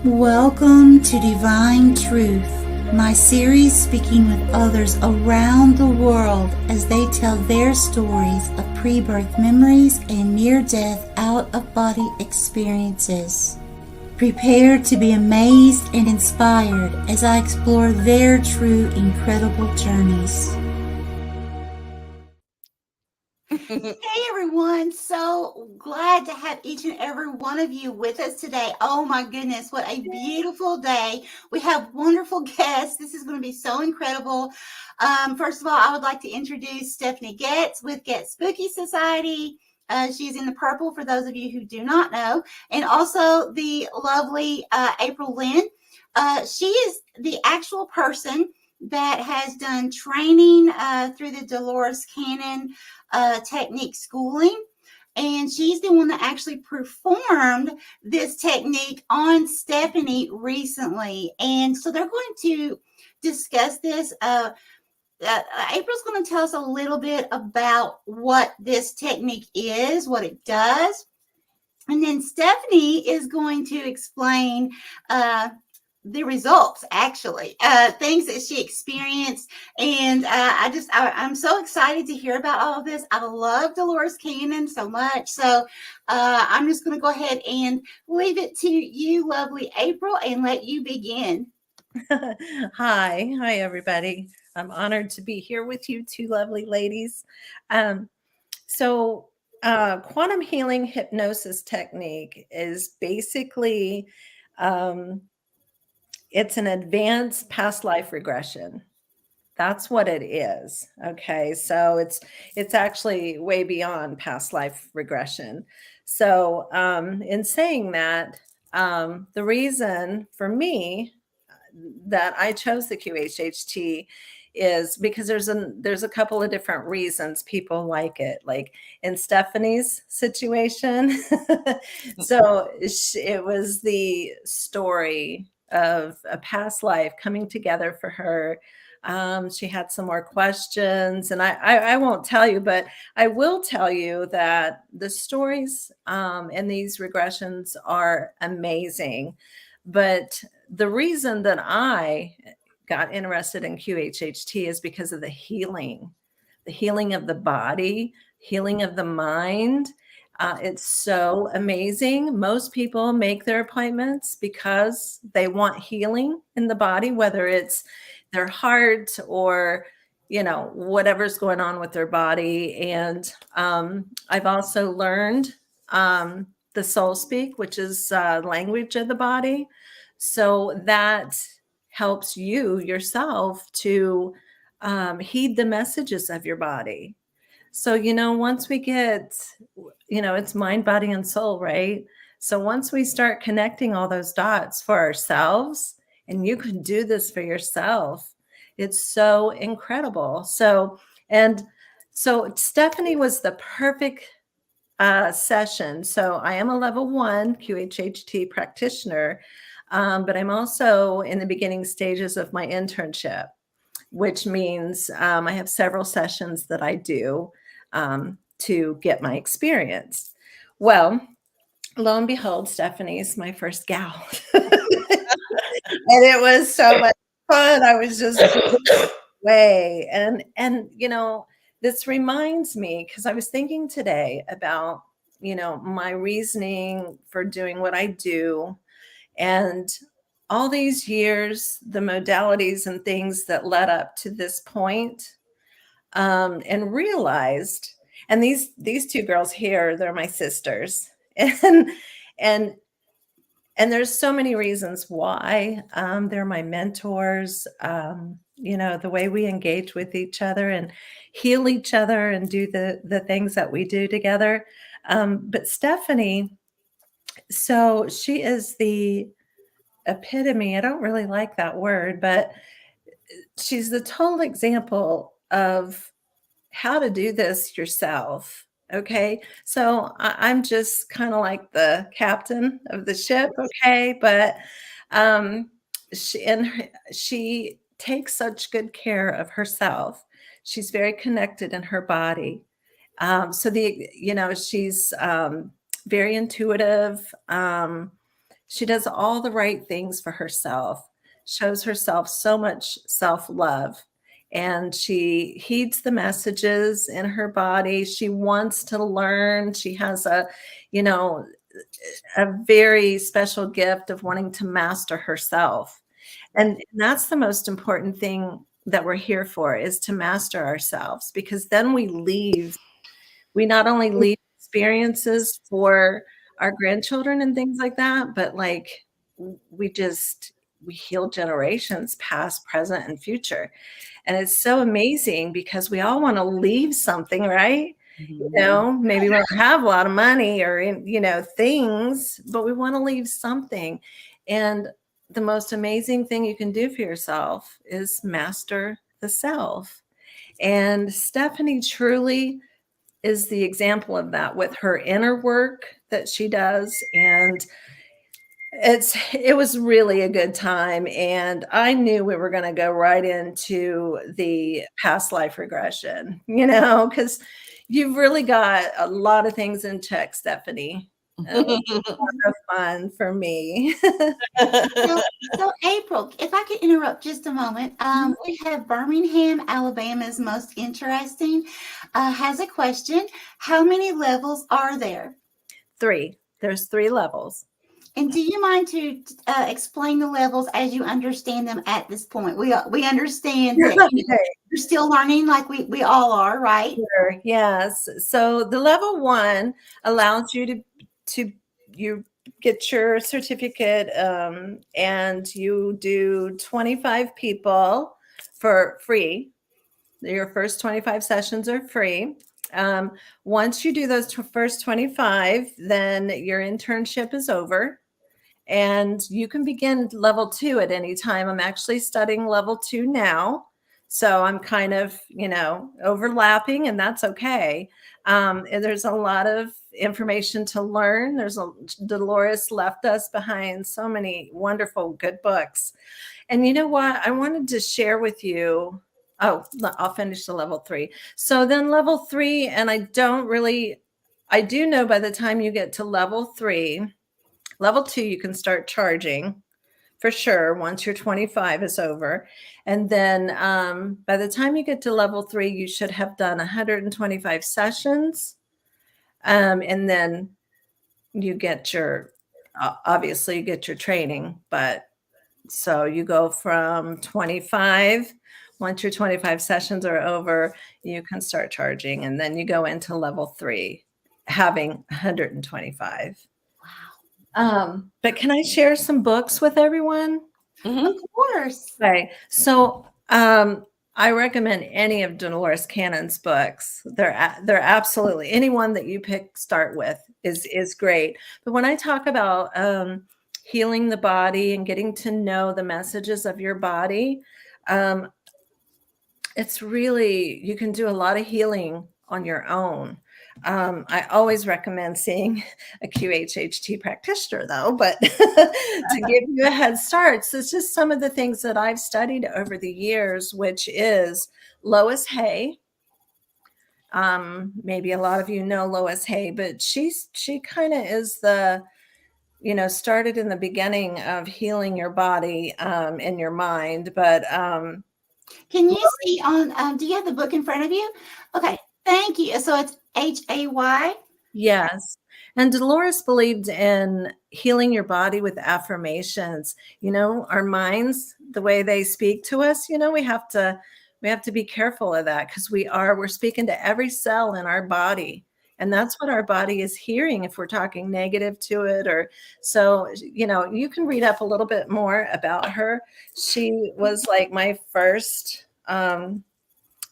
Welcome to Divine Truth, my series speaking with others around the world as they tell their stories of pre-birth memories and near-death out-of-body experiences. Prepare to be amazed and inspired as I explore their true, incredible journeys. Hey everyone, so glad to have each and every one of you with us today. Oh my goodness, what a beautiful day. We have wonderful guests. This is going to be so incredible. First of all, I would like to introduce Stepanie Getz with Getz Spooky Society. She's in the purple for those of you who do not know. And also the lovely April Lynn. She is the actual person that has done training through the Dolores Cannon technique schooling, and she's the one that actually performed this technique on Stepanie recently. And so they're going to discuss this. April's going to tell us a little bit about what this technique is, what it does, and then Stepanie is going to explain the results, actually, things that she experienced. And I'm so excited to hear about all of this. I love Dolores Cannon so much. So I'm just going to go ahead and leave it to you, lovely April, and let you begin. Hi, everybody. I'm honored to be here with you two lovely ladies. Quantum healing hypnosis technique is basically it's an advanced past life regression. That's what it is. Okay. So it's actually way beyond past life regression. So in saying that, the reason for me that I chose the QHHT is because there's a couple of different reasons people like it. Like in Stefanie's situation, so it was the story of a past life coming together for her. She had some more questions, and I won't tell you, but I will tell you that the stories in these regressions are amazing. But the reason that I got interested in QHHT is because of the healing of the body, healing of the mind. It's so amazing. Most people make their appointments because they want healing in the body, whether it's their heart or whatever's going on with their body. And I've also learned the soul speak, which is language of the body. So that helps you yourself to heed the messages of your body. So, once we get, it's mind, body, and soul, right? So once we start connecting all those dots for ourselves, and you can do this for yourself, it's so incredible. So Stepanie was the perfect session. So I am a level 1 QHHT practitioner, but I'm also in the beginning stages of my internship, which means I have several sessions that I do to get my experience. Well, lo and behold, Stefanie's my first gal. And it was so much fun. I was just way. And this reminds me, because I was thinking today about, my reasoning for doing what I do. And all these years, the modalities and things that led up to this point, and realized, and these two girls here, they're my sisters, and there's so many reasons why they're my mentors. The way we engage with each other and heal each other and do the things that we do together. But Stepanie, so she is the epitome. I don't really like that word, but she's the total example of how to do this yourself. Okay. So I'm just kind of like the captain of the ship. Okay. But she takes such good care of herself. She's very connected in her body. She's very intuitive. She does all the right things for herself, shows herself so much self-love, and she heeds the messages in her body. She wants to learn. She has you know, a very special gift of wanting to master herself. And that's the most important thing that we're here for, is to master ourselves, because then we not only leave experiences for our grandchildren and things like that, but like we just we heal generations past, present, and future. And it's so amazing because we all want to leave something, right? You know, maybe we don't have a lot of money or, things, but we want to leave something. And the most amazing thing you can do for yourself is master the self. And Stepanie truly is the example of that with her inner work that she does. And it was really a good time. And I knew we were going to go right into the past life regression, because you've really got a lot of things in check, Stepanie. It was a lot of fun for me. So April, if I could interrupt just a moment, we have Birmingham, Alabama's most interesting, has a question. How many levels are there? 3. There's 3 levels. And do you mind to explain the levels as you understand them at this point? We understand that you're still learning, like we all are, right? Sure. Yes. So the level 1 allows you to you get your certificate, and you do 25 people for free. Your first 25 sessions are free. Once you do those first 25, then your internship is over. And you can begin level 2 at any time. I'm actually studying level 2 now. So I'm kind of, overlapping, and that's okay. And there's a lot of information to learn. Dolores left us behind so many wonderful, good books. And you know what? I wanted to share with you. Oh, I'll finish the level 3. So then level 3, and I do know by the time you get to level 3, level 2, you can start charging for sure once your 25 is over. And then by the time you get to level 3, you should have done 125 sessions. And then you get obviously you get your training. But so you go from 25. Once your 25 sessions are over, you can start charging. And then you go into level 3, having 125. But can I share some books with everyone? Of course. Okay. So I recommend any of Dolores Cannon's books. They're absolutely, anyone that you pick, start with is great. But when I talk about healing the body and getting to know the messages of your body, it's really, you can do a lot of healing on your own. I always recommend seeing a QHHT practitioner, though, but to give you a head start. So it's just some of the things that I've studied over the years, which is Lois Hay. Maybe a lot of you know Lois Hay, but she kind of is the, started in the beginning of healing your body and your mind. But can you see on, do you have the book in front of you? Okay. Thank you. So it's Hay. Yes. And Dolores believed in healing your body with affirmations. Our minds, the way they speak to us, we have to be careful of that, because we're speaking to every cell in our body. And that's what our body is hearing if we're talking negative to it. Or so, you can read up a little bit more about her. She was like my first idol.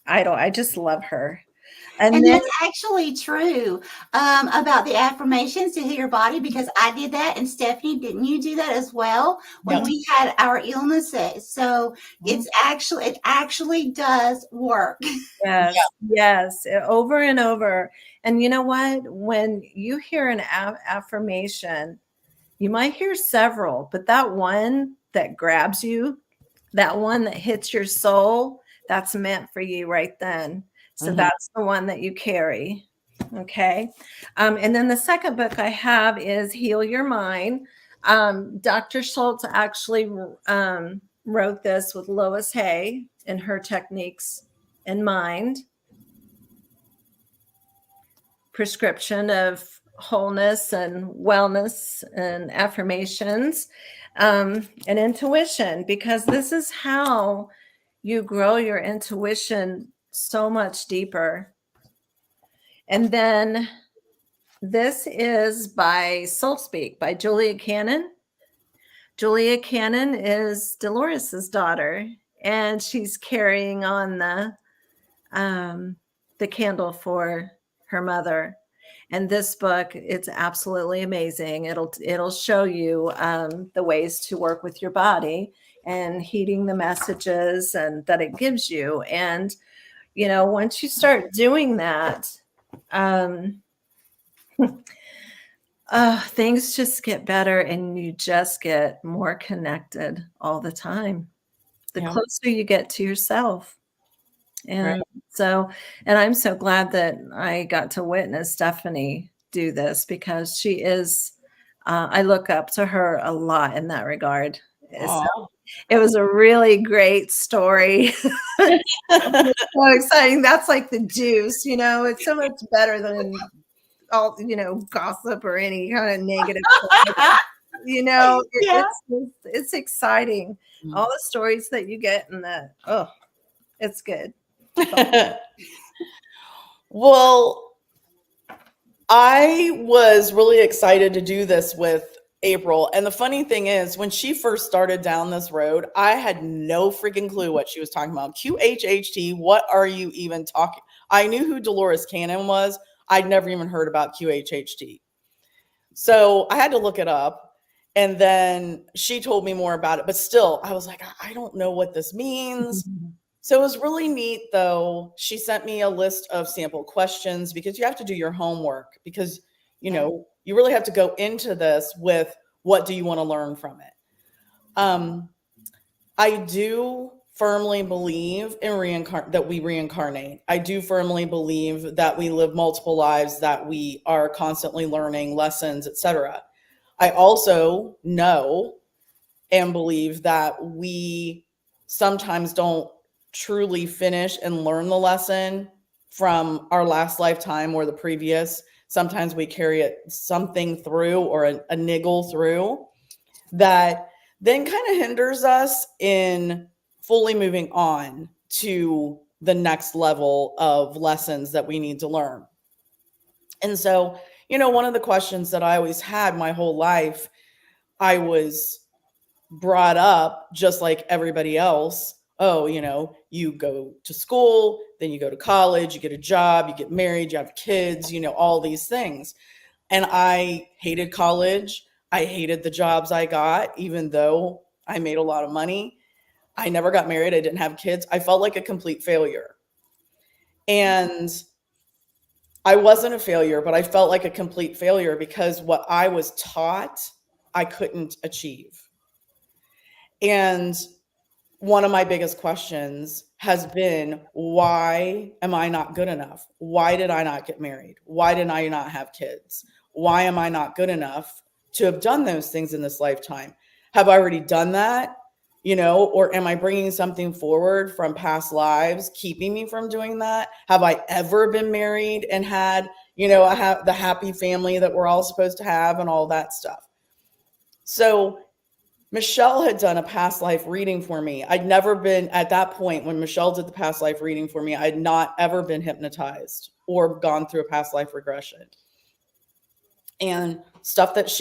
I just love her. And then, that's actually true about the affirmations to heal your body, because I did that. And Stepanie, didn't you do that as well when we had our illnesses? So it actually does work. Yes, over and over. And you know what? When you hear an affirmation, you might hear several, but that one that grabs you, that one that hits your soul, that's meant for you right then. So that's the one that you carry. Okay. And then the second book I have is Heal Your Mind. Dr. Schultz actually wrote this with Lois Hay and her techniques in mind. Prescription of wholeness and wellness and affirmations and intuition, because this is how you grow your intuition so much deeper. And then this is by Soul Speak by Julia Cannon. Julia Cannon is Dolores's daughter, and she's carrying on the candle for her mother. And this book, it's absolutely amazing. It'll show you the ways to work with your body and heeding the messages and that it gives you. And once you start doing that, things just get better, and you just get more connected all the time. The closer you get to yourself. And and I'm so glad that I got to witness Stepanie do this, because she is, I look up to her a lot in that regard. So it was a really great story. So exciting. That's like the juice, it's so much better than all, gossip or any kind of negative. It's exciting. All the stories that you get in that, it's good. Well, I was really excited to do this with April. And the funny thing is, when she first started down this road, I had no freaking clue what she was talking about. QHHT, what are you even talking? I knew who Dolores Cannon was. I'd never even heard about QHHT. So I had to look it up. And then she told me more about it. But still, I was like, I don't know what this means. So it was really neat, though. She sent me a list of sample questions, because you have to do your homework, because, you really have to go into this with what do you want to learn from it. I do firmly believe in that we reincarnate. I do firmly believe that we live multiple lives, that we are constantly learning lessons, etc. I also know and believe that we sometimes don't truly finish and learn the lesson from our last lifetime or the previous. Sometimes we carry something through, or a niggle through, that then kind of hinders us in fully moving on to the next level of lessons that we need to learn. And so, one of the questions that I always had my whole life, I was brought up just like everybody else. Oh, you go to school, then you go to college, you get a job, you get married, you have kids, all these things. And I hated college. I hated the jobs I got, even though I made a lot of money. I never got married. I didn't have kids. I felt like a complete failure. And I wasn't a failure, but I felt like a complete failure because what I was taught, I couldn't achieve. And one of my biggest questions has been, why am I not good enough? Why did I not get married? Why did I not have kids? Why am I not good enough to have done those things in this lifetime? Have I already done that? Or am I bringing something forward from past lives, keeping me from doing that? Have I ever been married and had, I have the happy family that we're all supposed to have and all that stuff? So Michelle had done a past life reading for me. I'd never been, at that point when Michelle did the past life reading for me, I'd not ever been hypnotized or gone through a past life regression. And stuff that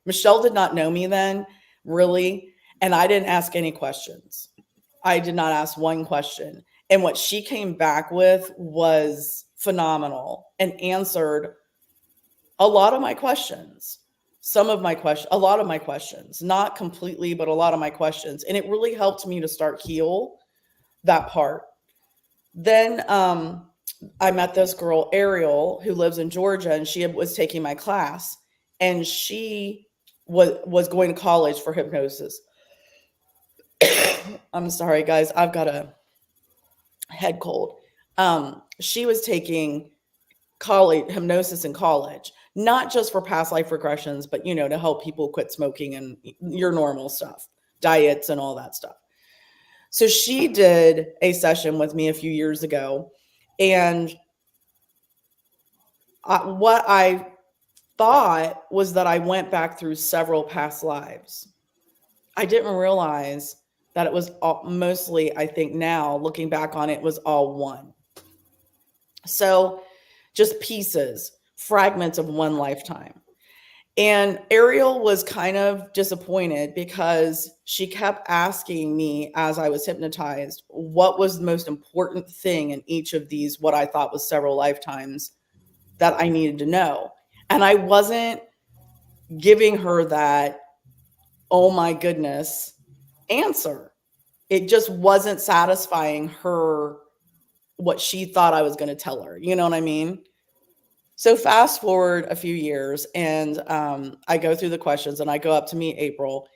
Michelle did not know me then, really. And I didn't ask any questions. I did not ask one question. And what she came back with was phenomenal and answered a lot of my questions. A lot of my questions, not completely, but a lot of my questions. And it really helped me to start heal that part. Then I met this girl, Ariel, who lives in Georgia, and she was taking my class, and she was going to college for hypnosis. I'm sorry, guys. I've got a head cold. She was taking hypnosis in college. not just for past life regressions, but, to help people quit smoking and your normal stuff, diets and all that stuff. So she did a session with me a few years ago. And what I thought was that I went back through several past lives. I didn't realize that it was mostly, I think now, looking back on it, was all one. So just pieces, fragments of one lifetime. And Ariel was kind of disappointed because she kept asking me as I was hypnotized, what was the most important thing in each of these, what I thought was several lifetimes, that I needed to know. And I wasn't giving her that, oh my goodness, answer. It just wasn't satisfying her, what she thought I was going to tell her. You know what I mean? So fast forward a few years, and I go through the questions, and I go up to meet April,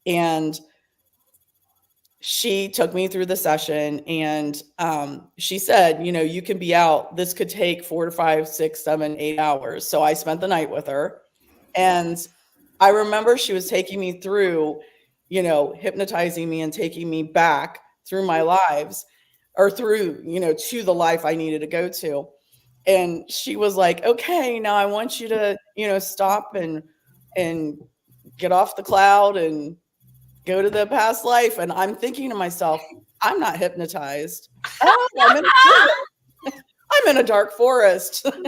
and she took me through the session, and she said, you can be out. This could take 4 to 5, 6, 7, 8 hours. So I spent the night with her, and I remember she was taking me through, hypnotizing me and taking me back through my lives, or through, to the life I needed to go to. And she was like, okay, now I want you to, stop and get off the cloud and go to the past life. And I'm thinking to myself, I'm not hypnotized. Oh, I'm in a dark forest. Leading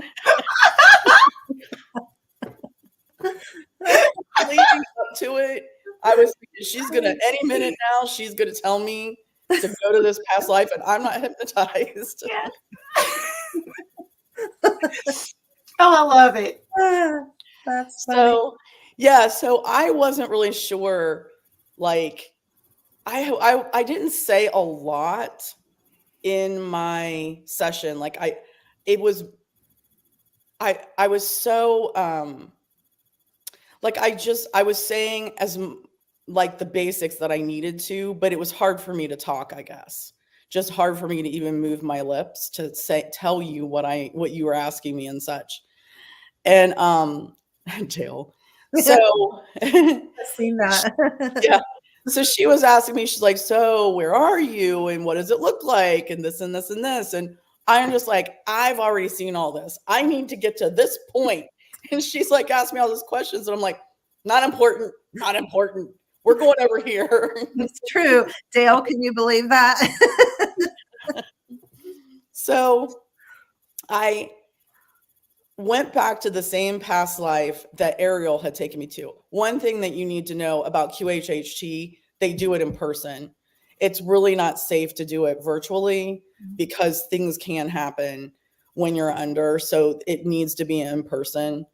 up to it, I was thinking, she's going to, any minute now, she's going to tell me to go to this past life, and I'm not hypnotized. Yeah. Oh, I love it. That's funny. So, yeah, so I wasn't really sure, like, I didn't say a lot in my session. Like, I was so, like, I was saying as like the basics that I needed to, but it was hard for me to talk, I guess. Just hard for me to even move my lips to tell you what you were asking me and such. And Dale. So I've seen that. yeah. So she was asking me, she's like, so where are you? And what does it look like? And this and this and this. And I'm just like, I've already seen all this. I need to get to this point. And she's like, ask me all these questions. And I'm like, not important, not important. We're going over here. It's true. Dale, can you believe that? So I went back to the same past life that Ariel had taken me to. One thing that you need to know about QHHT, they do it in person. It's really not safe to do it virtually because things can happen when you're under. So it needs to be in person.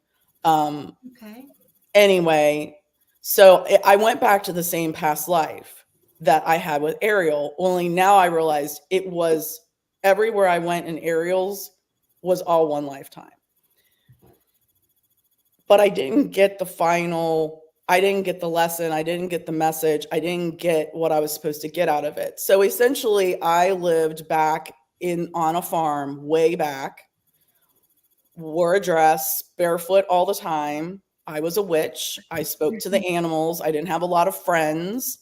Okay. Anyway, so I went back to the same past life that I had with Ariel, only now I realized it was everywhere I went in Ariel's was all one lifetime. But I didn't get the I didn't get the lesson, I didn't get the message, I didn't get what I was supposed to get out of it. So essentially, I lived back on a farm way back, wore a dress, barefoot all the time. I was a witch. I spoke to the animals. I didn't have a lot of friends.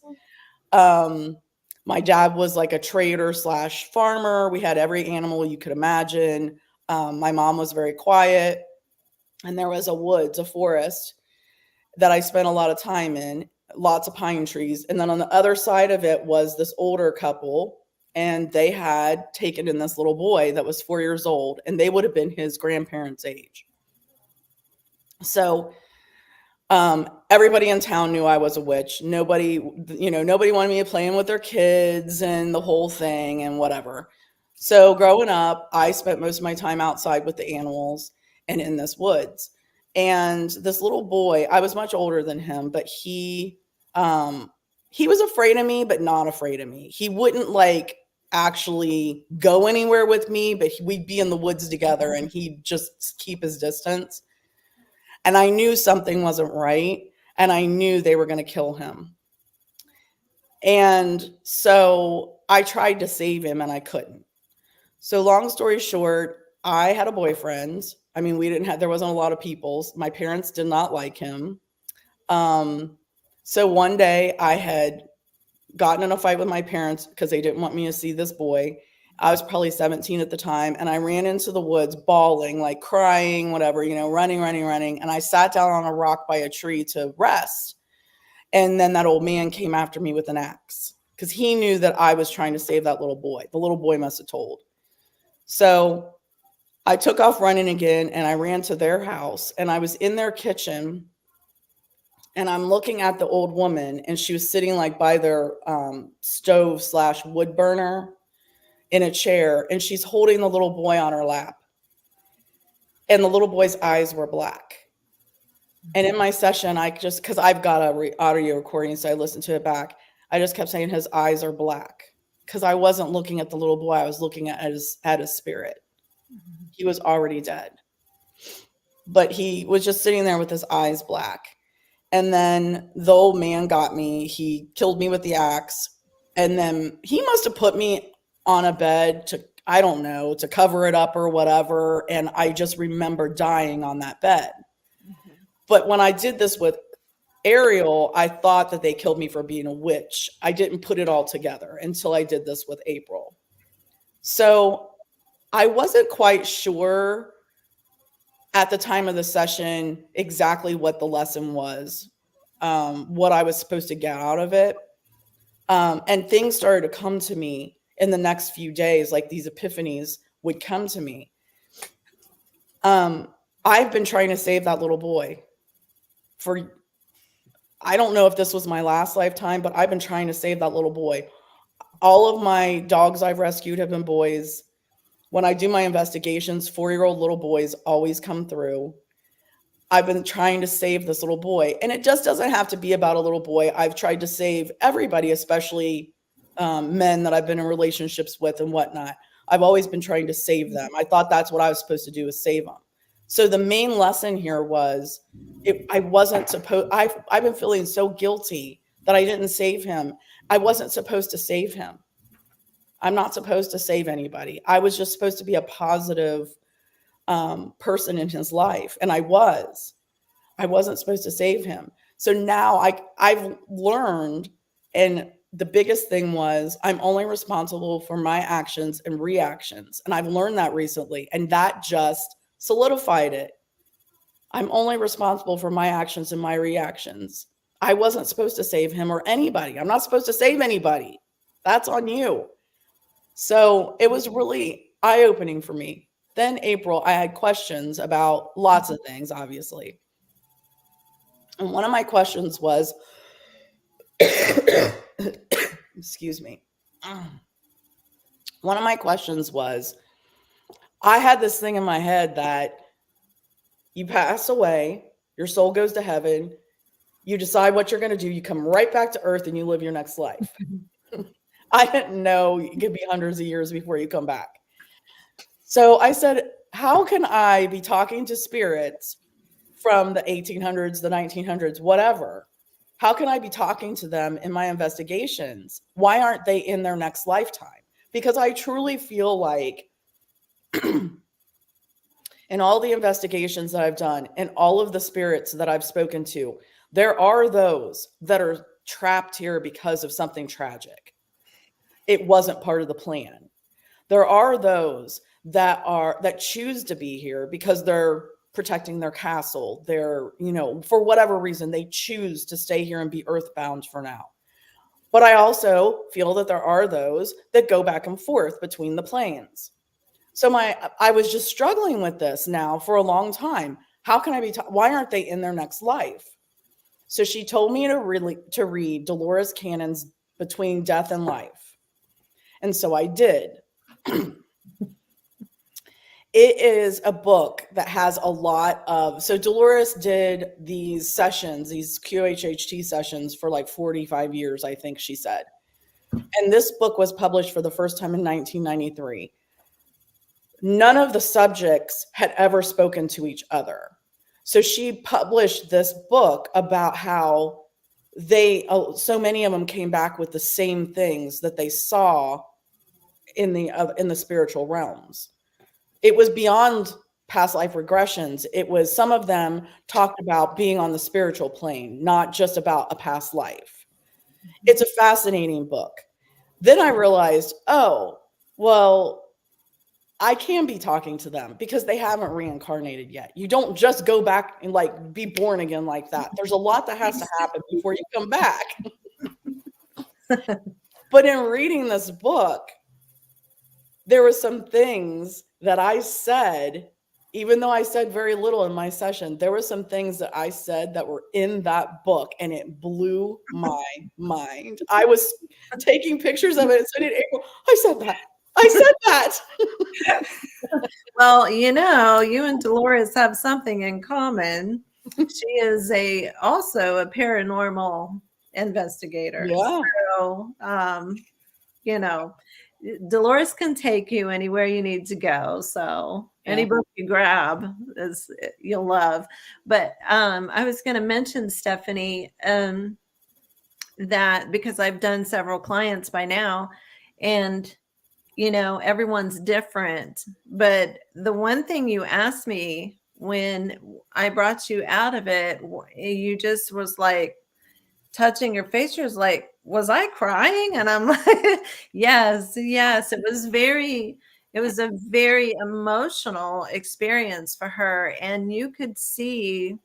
My dad was like a trader / farmer. We had every animal you could imagine. My mom was very quiet. And there was a forest that I spent a lot of time in, lots of pine trees. And then on the other side of it was this older couple, and they had taken in this little boy that was 4 years old, and they would have been his grandparents' age. So everybody in town knew I was a witch. Nobody wanted me playing with their kids and the whole thing and whatever. So growing up, I spent most of my time outside with the animals and in this woods. And this little boy, I was much older than him, but he was afraid of me, but not afraid of me. He wouldn't like actually go anywhere with me, but we'd be in the woods together and he'd just keep his distance. And I knew something wasn't right, and I knew they were going to kill him. And so I tried to save him, and I couldn't. So long story short, I had a boyfriend I mean, there wasn't a lot of people. My parents did not like him. So one day I had gotten in a fight with my parents because they didn't want me to see this boy. I was probably 17 at the time, and I ran into the woods bawling, like crying, whatever, running. And I sat down on a rock by a tree to rest. And then that old man came after me with an axe because he knew that I was trying to save that little boy. The little boy must have told. So I took off running again, and I ran to their house, and I was in their kitchen, and I'm looking at the old woman, and she was sitting like by their stove / wood burner in a chair, and she's holding the little boy on her lap. And the little boy's eyes were black. And in my session, because I've got a audio recording, so I listened to it back. I just kept saying his eyes are black because I wasn't looking at the little boy. I was looking at his spirit. Mm-hmm. He was already dead, but he was just sitting there with his eyes black. And then the old man got me. He killed me with the axe. And then he must have put me on a bed to cover it up or whatever. And I just remember dying on that bed. Mm-hmm. But when I did this with Ariel, I thought that they killed me for being a witch. I didn't put it all together until I did this with April. So I wasn't quite sure at the time of the session exactly what the lesson was, what I was supposed to get out of it. And things started to come to me in the next few days, like these epiphanies would come to me. I've been trying to save that little boy I don't know if this was my last lifetime, but I've been trying to save that little boy. All of my dogs I've rescued have been boys. When I do my investigations, 4-year-old little boys always come through. I've been trying to save this little boy. And it just doesn't have to be about a little boy. I've tried to save everybody, especially men that I've been in relationships with and whatnot. I've always been trying to save them. I thought that's what I was supposed to do, is save them. So the main lesson here was I've been feeling so guilty that I didn't save him. I wasn't supposed to save him. I'm not supposed to save anybody. I was just supposed to be a positive person in his life. And I wasn't supposed to save him. So now I've learned, and the biggest thing was I'm only responsible for my actions and reactions. And I've learned that recently, and that just solidified it. I'm only responsible for my actions and my reactions. I wasn't supposed to save him or anybody. I'm not supposed to save anybody. That's on you. So it was really eye-opening for me. Then April, I had questions about lots of things, obviously. And one of my questions was, excuse me. One of my questions was, I had this thing in my head that you pass away, your soul goes to heaven, you decide what you're going to do, you come right back to earth and you live your next life. I didn't know it could be hundreds of years before you come back. So I said, how can I be talking to spirits from the 1800s, the 1900s, whatever? How can I be talking to them in my investigations? Why aren't they in their next lifetime? Because I truly feel like in all the investigations that I've done and all of the spirits that I've spoken to, there are those that are trapped here because of something tragic. It wasn't part of the plan. There are those that choose to be here because they're protecting their castle. They're, for whatever reason, they choose to stay here and be earthbound for now. But I also feel that there are those that go back and forth between the planes. So I was just struggling with this now for a long time. How can I why aren't they in their next life? So she told me to read Dolores Cannon's Between Death and Life. And so I did. It is a book that has a lot of, so Dolores did these sessions, these QHHT sessions for like 45 years, I think she said. And this book was published for the first time in 1993. None of the subjects had ever spoken to each other. So she published this book about how so many of them came back with the same things that they saw in the spiritual realms. It was beyond past life regressions, it was some of them talked about being on the spiritual plane, not just about a past life. It's a fascinating book. Then I realized, oh, well, I can be talking to them because they haven't reincarnated yet. You don't just go back and like be born again like that. There's a lot that has to happen before you come back. But in reading this book, there were some things that I said, even though I said very little in my session, there were some things that I said that were in that book, and it blew my mind. I was taking pictures of it and said, April, I said that. I said that. Well, you know, you and Dolores have something in common. She is also a paranormal investigator. Yeah. So, you know, Dolores can take you anywhere you need to go. So any book you grab you'll love. But I was going to mention, Stepanie, that because I've done several clients by now, and you know, everyone's different. But the one thing you asked me when I brought you out of it, you just was like touching your face. You was like, was I crying? And I'm like, yes. It was a very emotional experience for her. And you could see,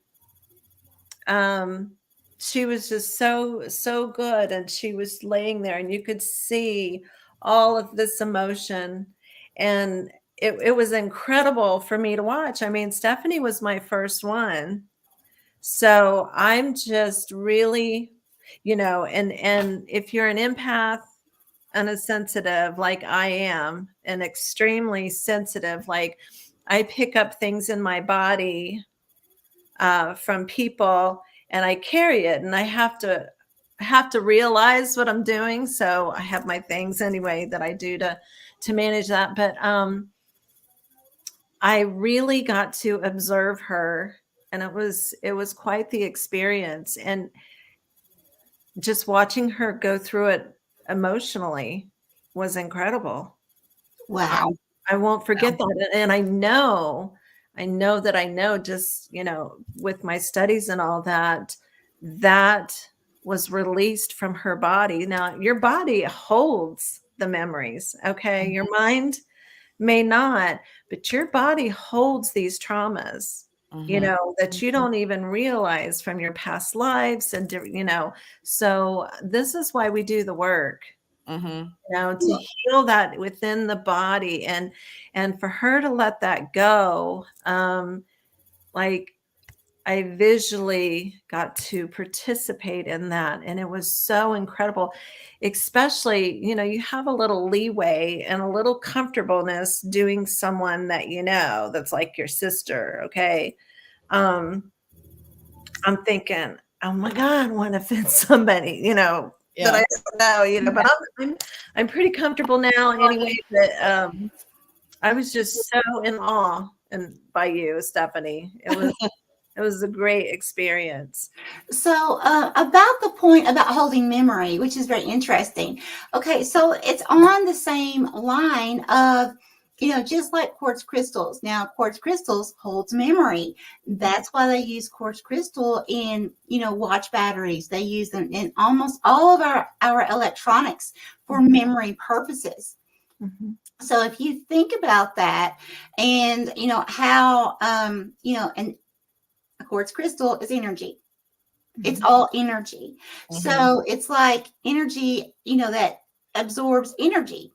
she was just so good. And she was laying there and you could see all of this emotion, and it was incredible for me to watch. I mean, Stepanie was my first one. So I'm just really, you know, and if you're an empath and a sensitive, like I am, and extremely sensitive, like I pick up things in my body from people, and I carry it, and I have to realize what I'm doing. So I have my things anyway that I do to manage that. But I really got to observe her, and it was quite the experience. And just watching her go through it emotionally was incredible. Wow. I won't forget that. And I know that I know, just, you know, with my studies and all that was released from her body. Now, your body holds the memories, okay? Your mind may not, but your body holds these traumas, you know, that you don't even realize from your past lives. And, you know, so this is why we do the work, you know, to heal that within the body, and for her to let that go. Like, I visually got to participate in that, and it was so incredible. Especially, you know, you have a little leeway and a little comfortableness doing someone that, you know, that's like your sister. Okay. I'm thinking, oh my God, what if it's somebody, you know, that I don't know, you know, but I'm pretty comfortable now anyway. But I was just so in awe by you, Stepanie. It was a great experience. So about the point about holding memory, which is very interesting. Okay, so it's on the same line of, you know, just like quartz crystals. Now, quartz crystals holds memory. That's why they use quartz crystal in, you know, watch batteries. They use them in almost all of our electronics for memory purposes. So if you think about that, and, you know, how, you know, and a quartz crystal is energy. It's all energy. So it's like energy, you know, that absorbs energy,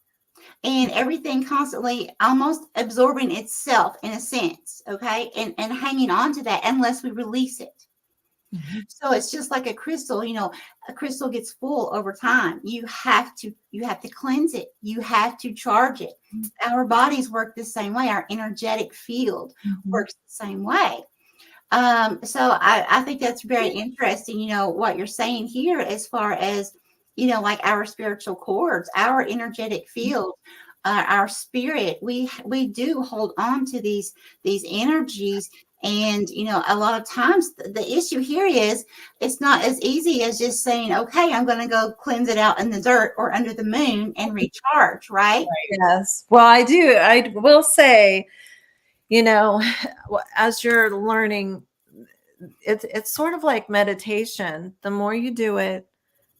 and everything constantly almost absorbing itself in a sense. Okay. And hanging on to that unless we release it. So it's just like a crystal, you know, a crystal gets full over time. You have to cleanse it. You have to charge it. Our bodies work the same way. Our energetic field works the same way. So I think that's very interesting, you know, what you're saying here, as far as, you know, like our spiritual cords, our energetic field, our spirit, we do hold on to these energies. And, you know, a lot of times the issue here is it's not as easy as just saying, okay, I'm going to go cleanse it out in the dirt or under the moon and recharge, right? Yes. Well, I will say, you know, as you're learning, it's sort of like meditation. The more you do it,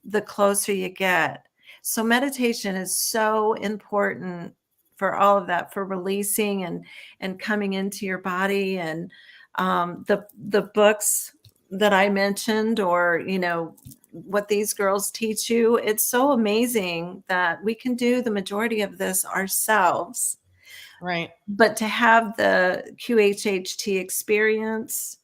the closer you get. So meditation is so important for all of that, for releasing and coming into your body. And the books that I mentioned, or what these girls teach you, it's so amazing that we can do the majority of this ourselves. Right. But to have the QHHT experience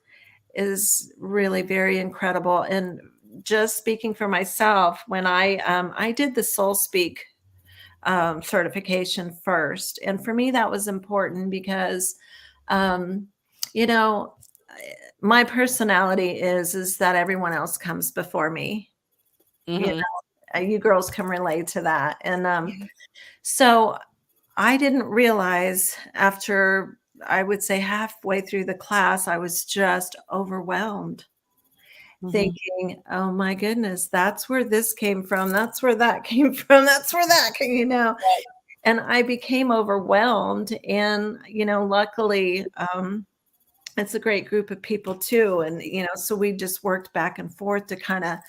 is really very incredible. And just speaking for myself, when I did the Soul Speak certification first, and for me that was important because you know my personality is that everyone else comes before me. You girls can relate to that. And so I didn't realize, after I would say halfway through the class, I was just overwhelmed, thinking, oh my goodness, that's where this came from. That's where that came from. That's where that came, And I became overwhelmed. And, luckily, it's a great group of people too. And, so we just worked back and forth to kind of,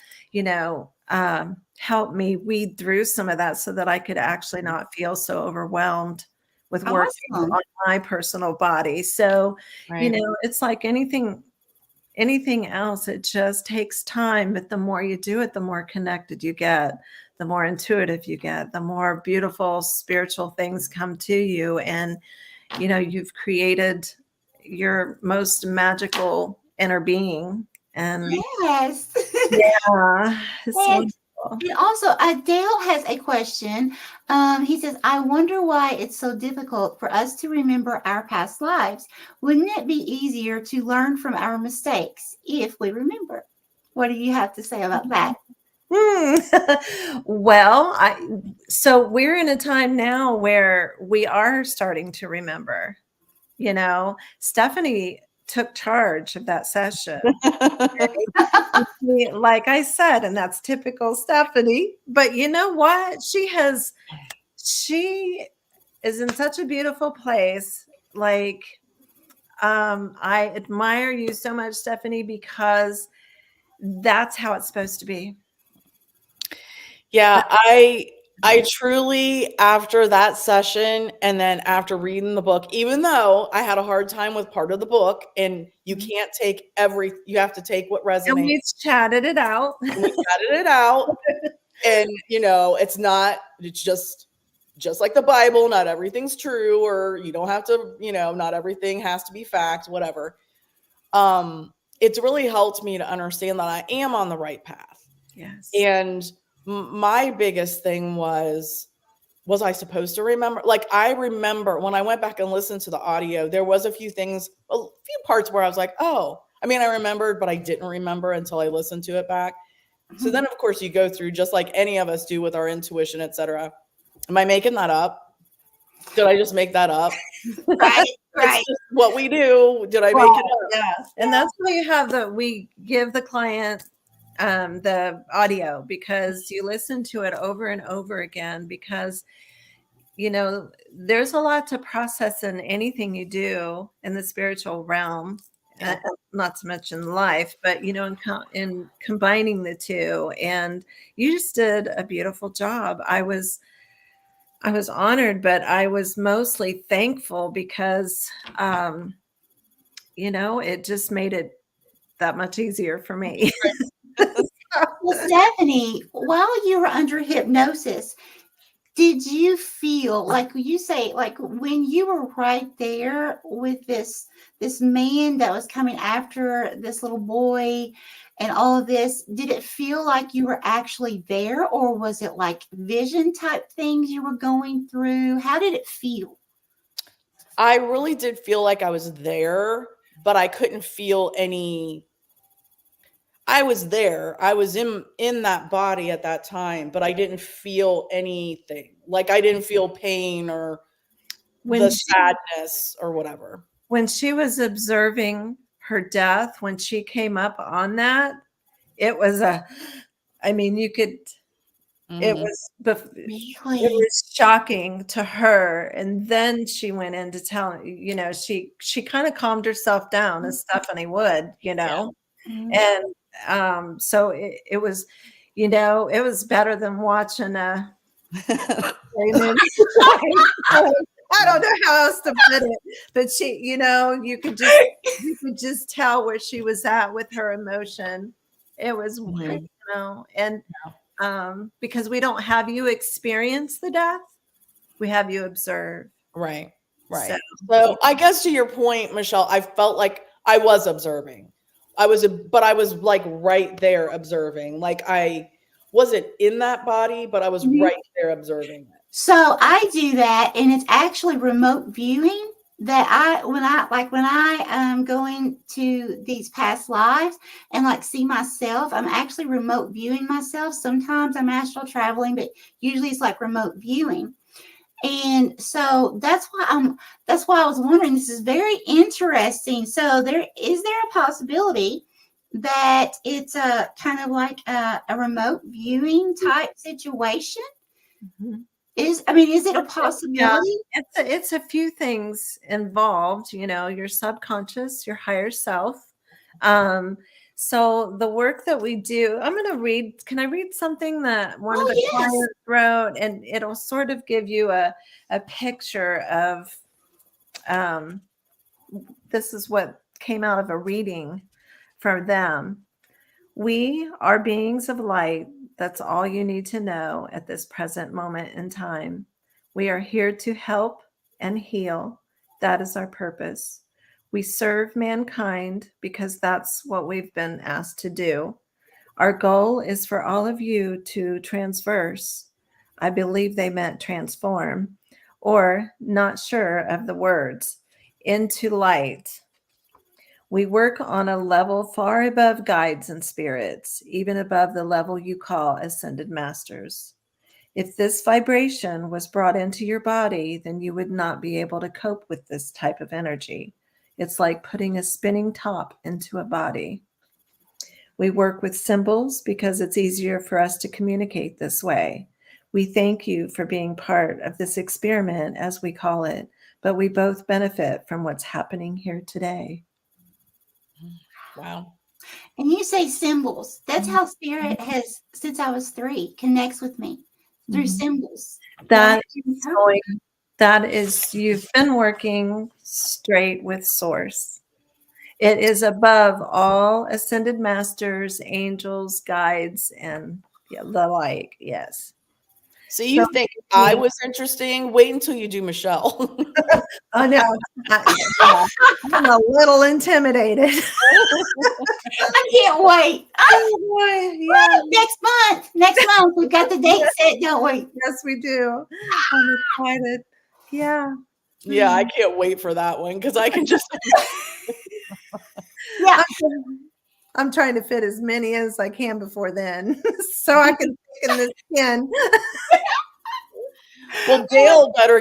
help me weed through some of that so that I could actually not feel so overwhelmed with working Awesome. on my personal body. So, Right. it's like anything else, it just takes time. But the more you do it, the more connected you get, the more intuitive you get, the more beautiful spiritual things come to you. And, you've created your most magical inner being. And Yes. yeah, it's And, wonderful. and also, Adele has a question. He says, I wonder why it's so difficult for us to remember our past lives. Wouldn't it be easier to learn from our mistakes if we remember? What do you have to say about that? Well, so we're in a time now where we are starting to remember. Stepanie took charge of that session. Like I said, and that's typical Stepanie. But you know what? She is in such a beautiful place. Like, I admire you so much, Stepanie, because that's how it's supposed to be. Yeah, I truly, after that session and then after reading the book, even though I had a hard time with part of the book, and you can't take you have to take what resonates. And we chatted it out. And we chatted it out. And it's just like the Bible, not everything's true, or you don't have to, not everything has to be fact, whatever. It's really helped me to understand that I am on the right path. Yes. And my biggest thing was I supposed to remember? Like, I remember when I went back and listened to the audio, there was a few parts where I was like, oh, I mean, I remembered, but I didn't remember until I listened to it back. So then, of course, you go through, just like any of us do with our intuition, etc. Am I making that up? Did I just make that up? Right. It's just what we do. Did I make it up? Yeah. And that's why we give the client the audio, because you listen to it over and over again, because there's a lot to process in anything you do in the spiritual realm. Not to mention life, but in combining the two. And you just did a beautiful job. I was honored, but I was mostly thankful because it just made it that much easier for me. Well, Stepanie, while you were under hypnosis, did you feel like you say, like when you were right there with this man that was coming after this little boy and all of this, did it feel like you were actually there, or was it like vision type things you were going through? How did it feel? I really did feel like I was there, but I couldn't feel any. I was there. I was in that body at that time, but I didn't feel anything. Like, I didn't feel pain or the sadness or whatever. When she was observing her death, when she came up on that, it was you could It Mhm. was Really? it was shocking to her, and then she went into telling, she kind of calmed herself down as Stephanie would, Mhm. and so it was, it was better than watching a Raymond. I don't know how else to put it, but she, you could just tell where she was at with her emotion. It was, Mhm. and because we don't have you experience the death, we have you observe. Right. So, Right. So I guess to your point, Michelle, I felt like I was observing. But I was like right there observing. Like I wasn't in that body, but I was Mhm. right there observing it. So I do that, and it's actually remote viewing that when I go into these past lives and like see myself, I'm actually remote viewing myself. Sometimes I'm astral traveling, but usually it's like remote viewing. And so that's why I was wondering, this is very interesting. So is there a possibility that it's a kind of like a remote viewing type situation? mhm. Is it a possibility? It's a few things involved, your subconscious, your higher self. So the work that we do, can I read something that one of Oh, the yes. clients wrote, and it'll sort of give you a picture of, this is what came out of a reading for them. We are beings of light. That's all you need to know at this present moment in time. We are here to help and heal. That is our purpose. We serve mankind because that's what we've been asked to do. Our goal is for all of you to transverse. I believe they meant transform, or not sure of the words, into light. We work on a level far above guides and spirits, even above the level you call ascended masters. If this vibration was brought into your body, then you would not be able to cope with this type of energy. It's like putting a spinning top into a body. We work with symbols because it's easier for us to communicate this way. We thank you for being part of this experiment, as we call it, but we both benefit from what's happening here today. Wow. And you say symbols. That's how spirit has, since I was 3, connects with me through Mhm. symbols. That is, you've been working straight with source. It is above all ascended masters, angels, guides, and the like. Yes. So you think I was interesting? Wait until you do Michelle. Oh no, I'm a little intimidated. I can't wait. Oh boy, yeah. Next month, we've got the date set, don't we? Yes, we do. I'm excited. Yeah. Yeah, I can't wait for that one because I can just. Yeah. I'm trying to fit as many as I can before then, so I can stick in this skin. Well, Dale better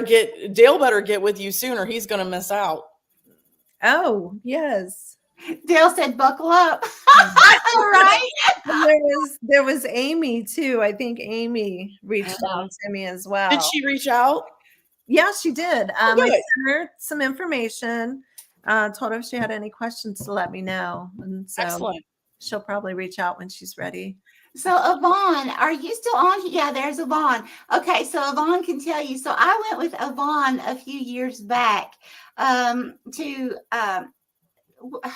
get with you sooner. He's gonna miss out. Oh yes. Dale said, "Buckle up." Right? There was Amy too. I think Amy reached out to me as well. Did she reach out? Yeah, she did. I Good. sent her some information. Told her if she had any questions to let me know, and so Excellent. she'll probably reach out when she's ready. So Yvonne, are you still on? Yeah, there's Yvonne. Okay, so Yvonne can tell you. So I went with Yvonne a few years back to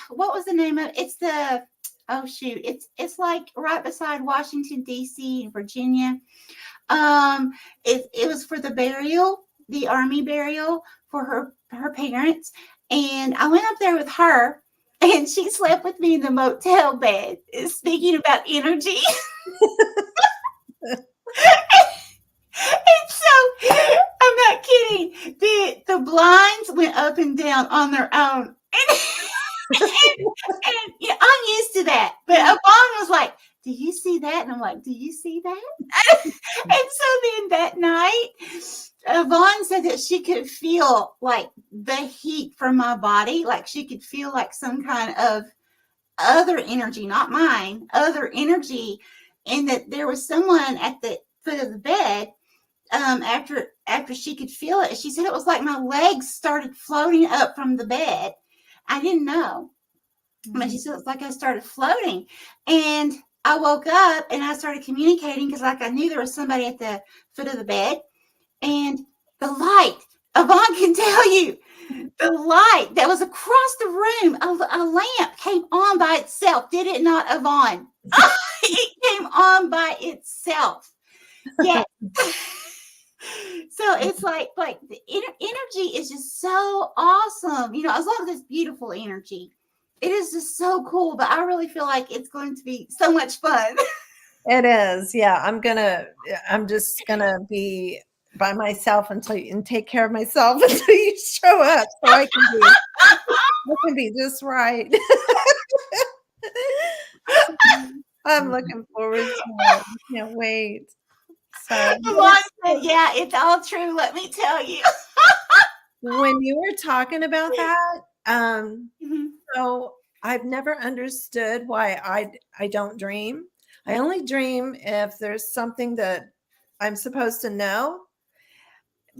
what was the name of it? It's the it's like right beside Washington D.C. in Virginia. It was for the burial, the army burial for her parents, and I went up there with her. And she slept with me in the motel bed, speaking about energy. And so, I'm not kidding. The blinds went up and down on their own. And yeah, I'm used to that. But Yvonne was like, "Do you see that?" And I'm like, "Do you see that?" And so then that night, Yvonne said that she could feel like the heat from my body, like she could feel like some kind of other energy, not mine, other energy, and that there was someone at the foot of the bed, after she could feel it, she said it was like my legs started floating up from the bed. I didn't know. But she said it's like I started floating. And I woke up and I started communicating because like I knew there was somebody at the foot of the bed. And the light, Yvonne can tell you, the light that was across the room, a lamp came on by itself. Did it not, Yvonne? It came on by itself. Yeah. So it's like the energy is just so awesome. You know, as long as it's beautiful energy, it is just so cool. But I really feel like it's going to be so much fun. It is. Yeah. I'm just gonna be by myself and take care of myself until you show up so I can be just right. I'm looking forward to it. I can't wait. So Yeah, it's all true. Let me tell you. when you were talking about that, so I've never understood why I don't dream. I only dream if there's something that I'm supposed to know.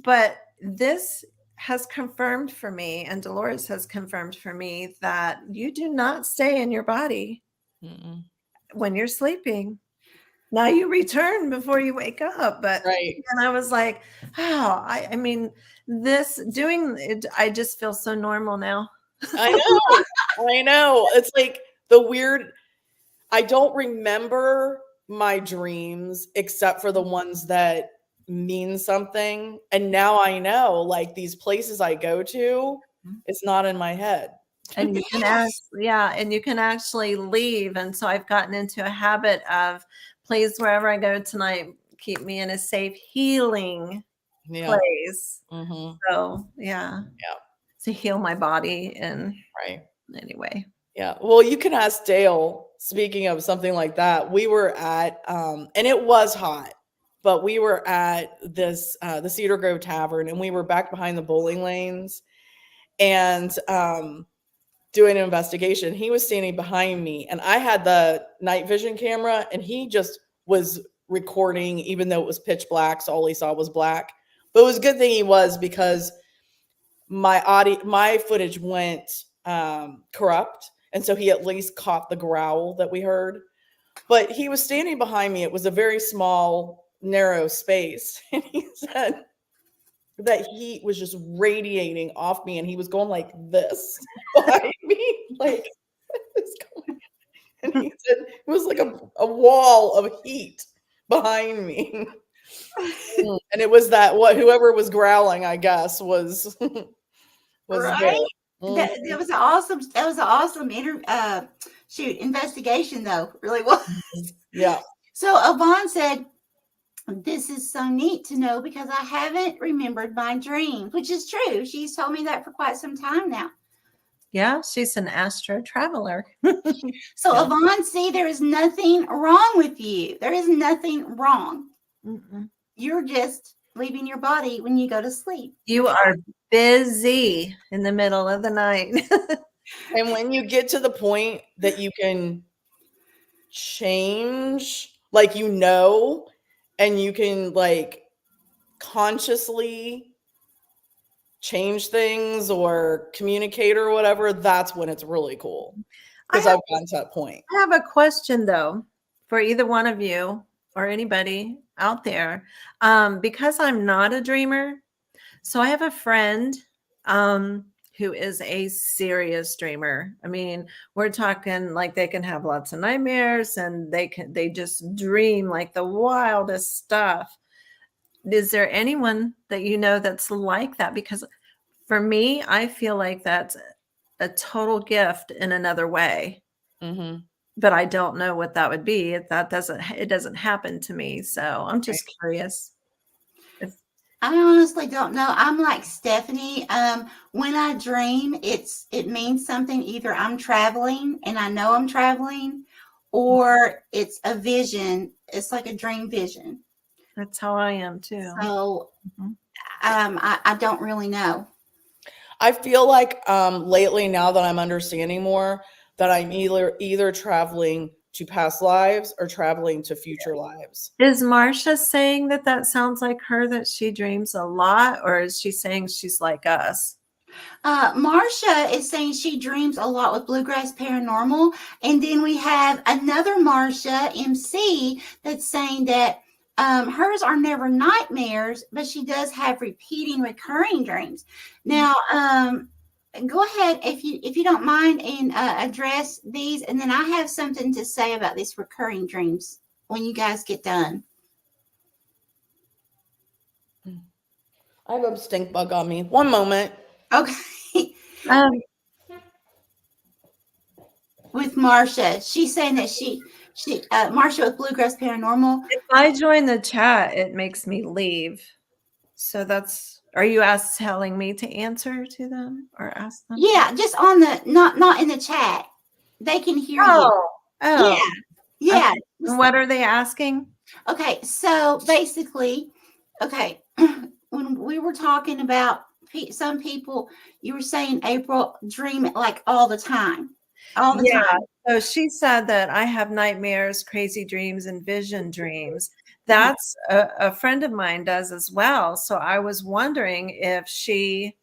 But this has confirmed for me, and Dolores has confirmed for me, that you do not stay in your body when you're sleeping. Now you return before you wake up. But Right. and I was like, oh, I mean, this doing it, I just feel so normal now. I know. It's like the weird, I don't remember my dreams except for the ones that mean something. And now I know, like, these places I go to, it's not in my head. And you can and you can actually leave. And so I've gotten into a habit of, please, wherever I go tonight, keep me in a safe healing place. So to heal my body. And anyway. Yeah. Well, you can ask Dale. Speaking of something like that, we were at and it was hot, but we were at this the Cedar Grove Tavern, and we were back behind the bowling lanes and doing an investigation. He was standing behind me, and I had the night vision camera, and he just was recording, even though it was pitch black, so all he saw was black. But it was a good thing he was, because my footage went corrupt, and so he at least caught the growl that we heard. But he was standing behind me. It was a very small, narrow space, and he said that heat was just radiating off me, and he was going like this behind me, like what is going on? And he said it was like a wall of heat behind me. And it was that whoever was growling, I guess, was right. That was an awesome investigation, though. It really was. Yeah. So Yvonne said, this is so neat to know because I haven't remembered my dreams, which is true. She's told me that for quite some time now. Yeah, she's an astro traveler. So Yvonne, see, there is nothing wrong with you. There is nothing wrong. You're just leaving your body when you go to sleep. You are busy in the middle of the night. And when you get to the point that you can change, like, and you can like consciously change things or communicate or whatever, that's when it's really cool. Because I've gotten to that point. I have a question, though, for either one of you or anybody out there. Because I'm not a dreamer, so I have a friend who is a serious dreamer. I mean, we're talking like they can have lots of nightmares, and they just dream like the wildest stuff. Is there anyone that you know that's like that? Because for me, I feel like that's a total gift in another way. But I don't know what that would be. It doesn't happen to me. So I'm just curious. I honestly don't know. I'm like Stepanie. When I dream, it means something. Either I'm traveling and I know I'm traveling, or it's a vision. It's like a dream vision. That's how I am too. So I don't really know. I feel like lately, now that I'm understanding more, that I'm either traveling to past lives or traveling to future lives. Is Marcia saying that sounds like her, that she dreams a lot, or is she saying she's like us? Marcia is saying she dreams a lot with Bluegrass Paranormal. And then we have another Marcia MC that's saying that hers are never nightmares, but she does have repeating, recurring dreams. Now, go ahead if you don't mind and address these, and then I have something to say about these recurring dreams when you guys get done. I have a stink bug on me. One moment. Okay. With Marcia, she's saying that she Marcia with Bluegrass Paranormal. If I join the chat, it makes me leave. So are you telling me to answer to them or ask them? Yeah, just on the not in the chat. They can hear you. Oh. Yeah. Okay. And what are they asking? Okay, so basically, when we were talking about some people, you were saying April dream like all the time. All the time. So she said that I have nightmares, crazy dreams, and vision dreams. That's a friend of mine does as well. So I was wondering if she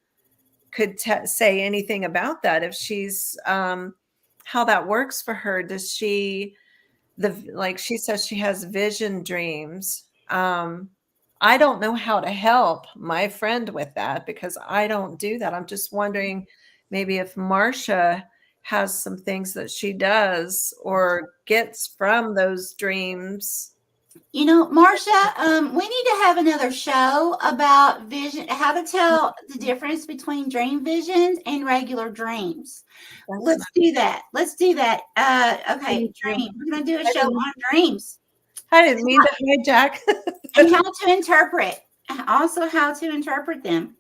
could say anything about that. If she's how that works for her. Does she like she says she has vision dreams? I don't know how to help my friend with that because I don't do that. I'm just wondering maybe if Marcia has some things that she does or gets from those dreams. You know, Marcia, we need to have another show about vision, how to tell the difference between dream visions and regular dreams. Let's do that. Okay, dream. We're going to do a show on dreams. I didn't mean to hijack. And how to interpret. Also, how to interpret them.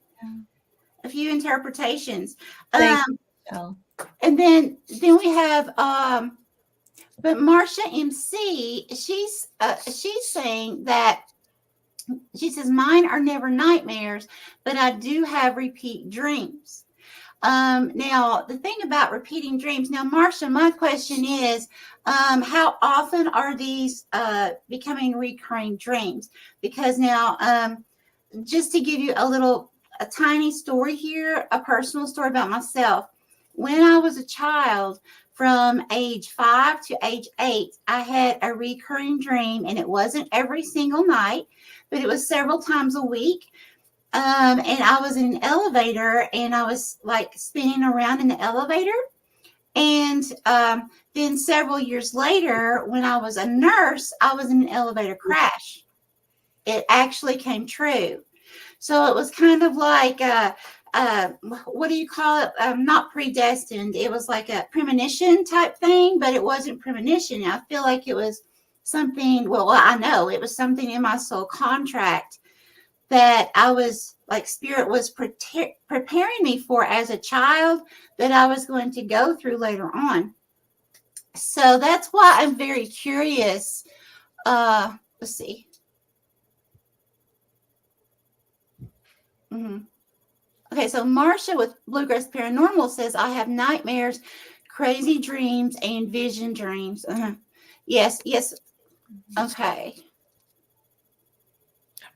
A few interpretations. And then we have but Marcia MC, she's saying that she says mine are never nightmares, but I do have repeat dreams. Now the thing about repeating dreams, now Marcia, my question is, how often are these becoming recurring dreams? Because now, just to give you a tiny story here, a personal story about myself. When I was a child, from age 5 to age 8, I had a recurring dream, and it wasn't every single night, but it was several times a week. And I was in an elevator, and I was like spinning around in the elevator. And then several years later, when I was a nurse, I was in an elevator crash. It actually came true. So it was kind of like what do you call it? Not predestined. It was like a premonition type thing, but it wasn't premonition. I feel like it was something. Well, I know it was something in my soul contract that I was like spirit was preparing me for as a child that I was going to go through later on. So that's why I'm very curious. Let's see. Okay, so Marcia with Bluegrass Paranormal says, I have nightmares, crazy dreams, and vision dreams. Yes. Okay.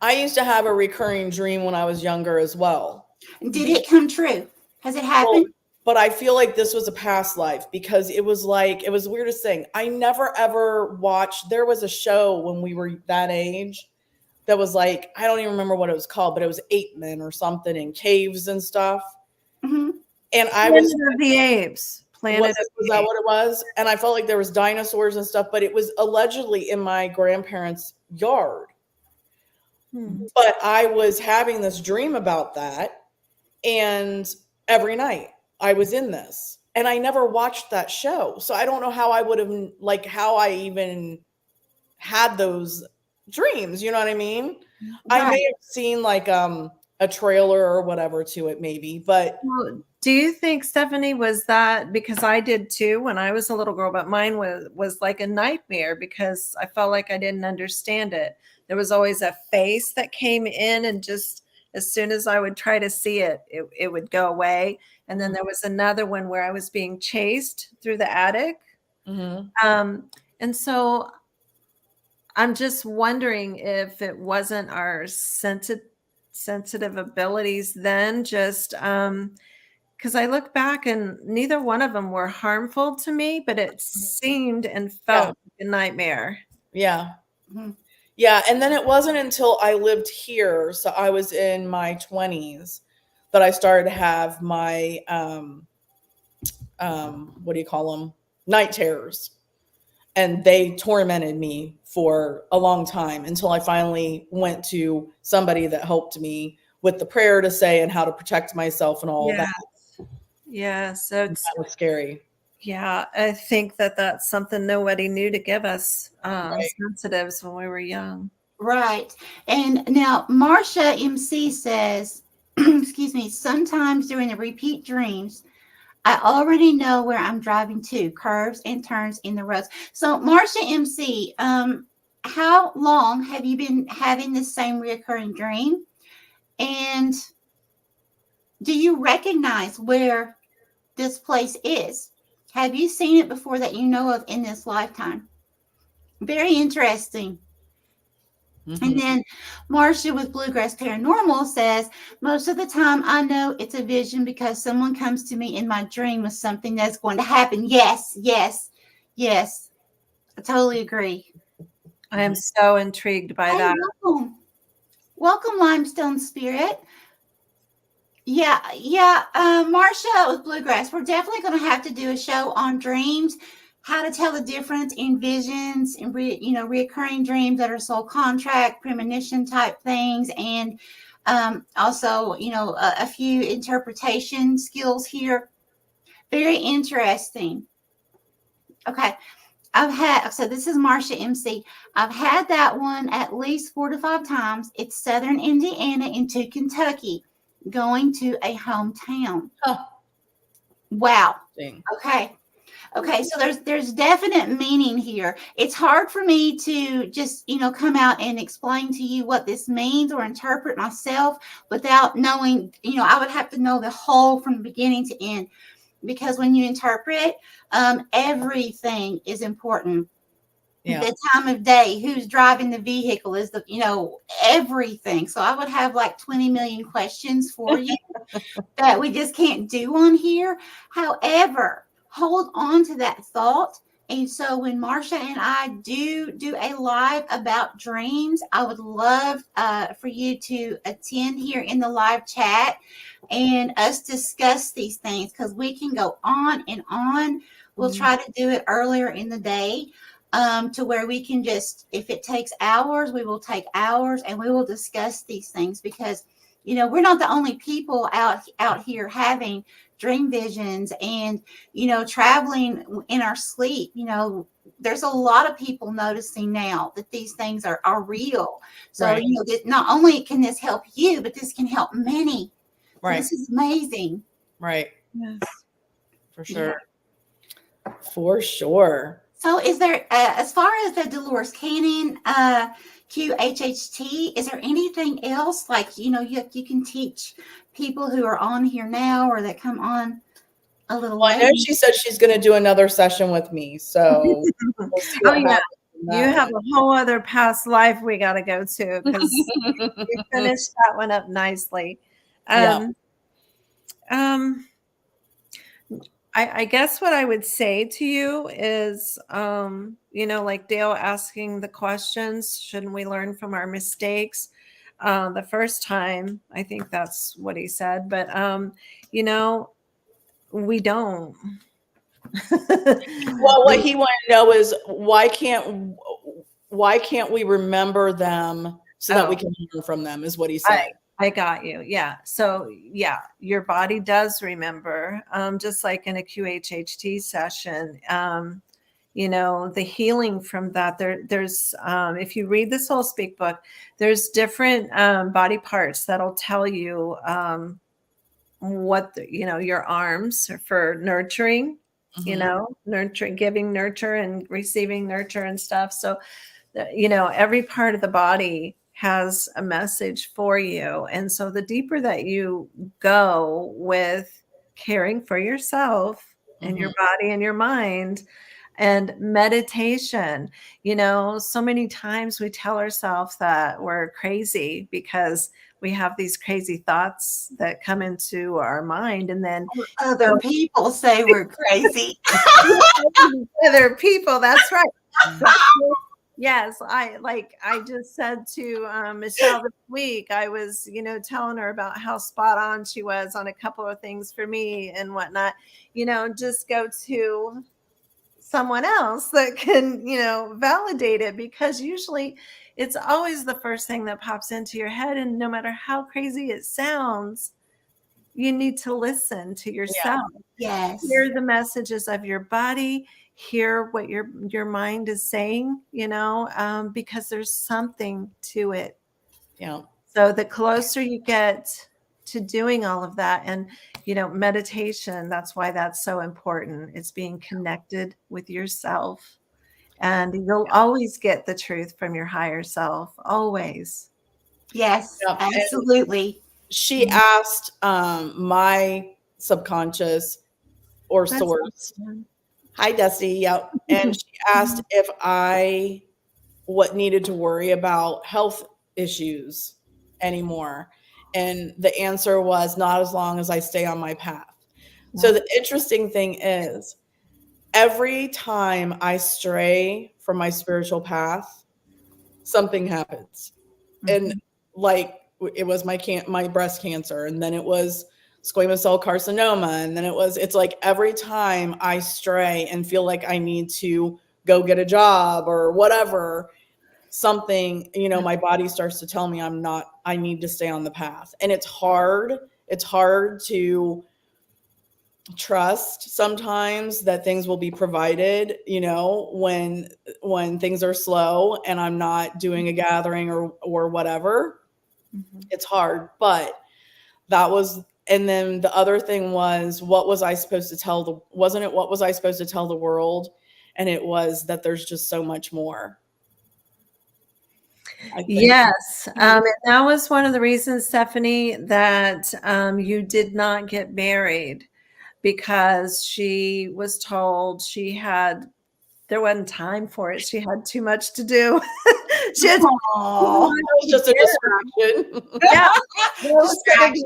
I used to have a recurring dream when I was younger as well. Did it come true? Has it happened? But I feel like this was a past life because it was the weirdest thing. I never ever watched, there was a show when we were that age that was like, I don't even remember what it was called, but it was ape men or something in caves and stuff. Mm-hmm. And Planet of the Apes. Was that what it was? And I felt like there was dinosaurs and stuff, but it was allegedly in my grandparents' yard. But I was having this dream about that, and every night I was in this, and I never watched that show. So I don't know how I would have, like, how I even had those dreams. You know what I mean? Right. I may have seen like a trailer or whatever to it maybe, but do you think, Stepanie, was that because I did too when I was a little girl, but mine was like a nightmare because I felt like I didn't understand it. There was always a face that came in, and just as soon as I would try to see it, it would go away. And then there was another one where I was being chased through the attic. And so I'm just wondering if it wasn't our sensitive abilities then, just because I look back and neither one of them were harmful to me, but it seemed and felt like a nightmare. Yeah. Mhm. Yeah. And then it wasn't until I lived here, so I was in my 20s, that I started to have my what do you call them? Night terrors. And they tormented me for a long time until I finally went to somebody that helped me with the prayer to say and how to protect myself and all Yeah. that. Yeah. So That was scary. yeah, I think that that's something nobody knew to give us Right. sensitives when we were young. Right. And now Marcia MC says, excuse me, sometimes during the repeat dreams, I already know where I'm driving to, curves and turns in the roads. So Marcia MC, how long have you been having this same reoccurring dream? And do you recognize where this place is? Have you seen it before that you know of in this lifetime? Very interesting. Mm-hmm. And then Marcia with Bluegrass Paranormal says, most of the time I know it's a vision because someone comes to me in my dream with something that's going to happen. Yes, yes, yes. I totally agree. I am so intrigued by Hey, that. welcome. Welcome, Limestone Spirit. Yeah, yeah. Marcia with Bluegrass, we're definitely going to have to do a show on dreams, how to tell the difference in visions and reoccurring dreams that are soul contract, premonition type things, and also a few interpretation skills here. Very interesting. Okay, so this is Marcia MC. I've had that one at least 4 to 5 times. It's Southern Indiana into Kentucky, going to a hometown. Oh, Wow. dang. Okay. Okay. So there's definite meaning here. It's hard for me to just, come out and explain to you what this means or interpret myself without knowing, I would have to know the whole from beginning to end, because when you interpret, everything is important. Yeah. The time of day, who's driving the vehicle, is everything. So I would have like 20 million questions for you that we just can't do on here. However, hold on to that thought. And so when Marcia and I do a live about dreams, I would love for you to attend here in the live chat and us discuss these things, because we can go on and on. We'll try to do it earlier in the day, to where we can just, if it takes hours, we will take hours and we will discuss these things, because we're not the only people out here having dream visions and traveling in our sleep. There's a lot of people noticing now that these things are real. So Right. that not only can this help you, but this can help many. So Right. this is amazing. Right. Yes. For sure. For sure. So is there, as far as the Dolores Cannon QHHT, is there anything else like, you can teach people who are on here now or that come on a little Well, I know later? she said she's going to do another session with me, so we'll see what yeah. happens in that You have one. a whole other past life we got to go to, because you finished that one up nicely. Yeah. I guess what I would say to you is, like Dale asking the questions, shouldn't we learn from our mistakes? The first time, I think that's what he said, but, we don't. Well, what he wanted to know is why can't we remember them so that we can learn from them, is what he said. I got you. Yeah. So yeah, your body does remember, just like in a QHHT session, the healing from that. There's, if you read the Soul Speak book, there's different body parts that'll tell you what, your arms are for nurturing, nurturing, giving nurture and receiving nurture and stuff. So, every part of the body has a message for you. And so the deeper that you go with caring for yourself and your body and your mind, And meditation, you know, so many times we tell ourselves that we're crazy because we have these crazy thoughts that come into our mind, and then Other people say we're crazy. other people, that's right. Yes, I just said to Michelle this week, I was, you know, telling her about how spot on she was on a couple of things for me and whatnot. You know, just go to someone else that can, you know, validate it, because usually it's always the first thing that pops into your head. And no matter how crazy it sounds, you need to listen to yourself. Yes. Hear the messages of your body, hear what your mind is saying, you know, because there's something to it. Yeah. So the closer you get to doing all of that, and, you know, meditation, that's why that's so important. It's being connected with yourself, and you'll always get the truth from your higher self, always. Yes, Yeah. absolutely. She asked my subconscious or That's source. awesome. Hi, Dusty. Yep. And she asked if what needed to worry about health issues anymore. And the answer was not as long as I stay on my path. So the interesting thing is, every time I stray from my spiritual path, something happens. And like, it was my breast cancer, and then it was squamous cell carcinoma, and then it's like every time I stray and feel like I need to go get a job or whatever, something, you know, my body starts to tell me I need to stay on the path. And it's hard to trust sometimes that things will be provided, you know, when things are slow and I'm not doing a gathering or whatever. It's hard. But that was, and then the other thing was, what was I supposed to tell what was I supposed to tell the world? And it was that there's just so much more. Yes. And that was one of the reasons, Stephanie, that you did not get married, because she was told there wasn't time for it. She had too much to do. She had It was just a distraction. Yeah. Distraction.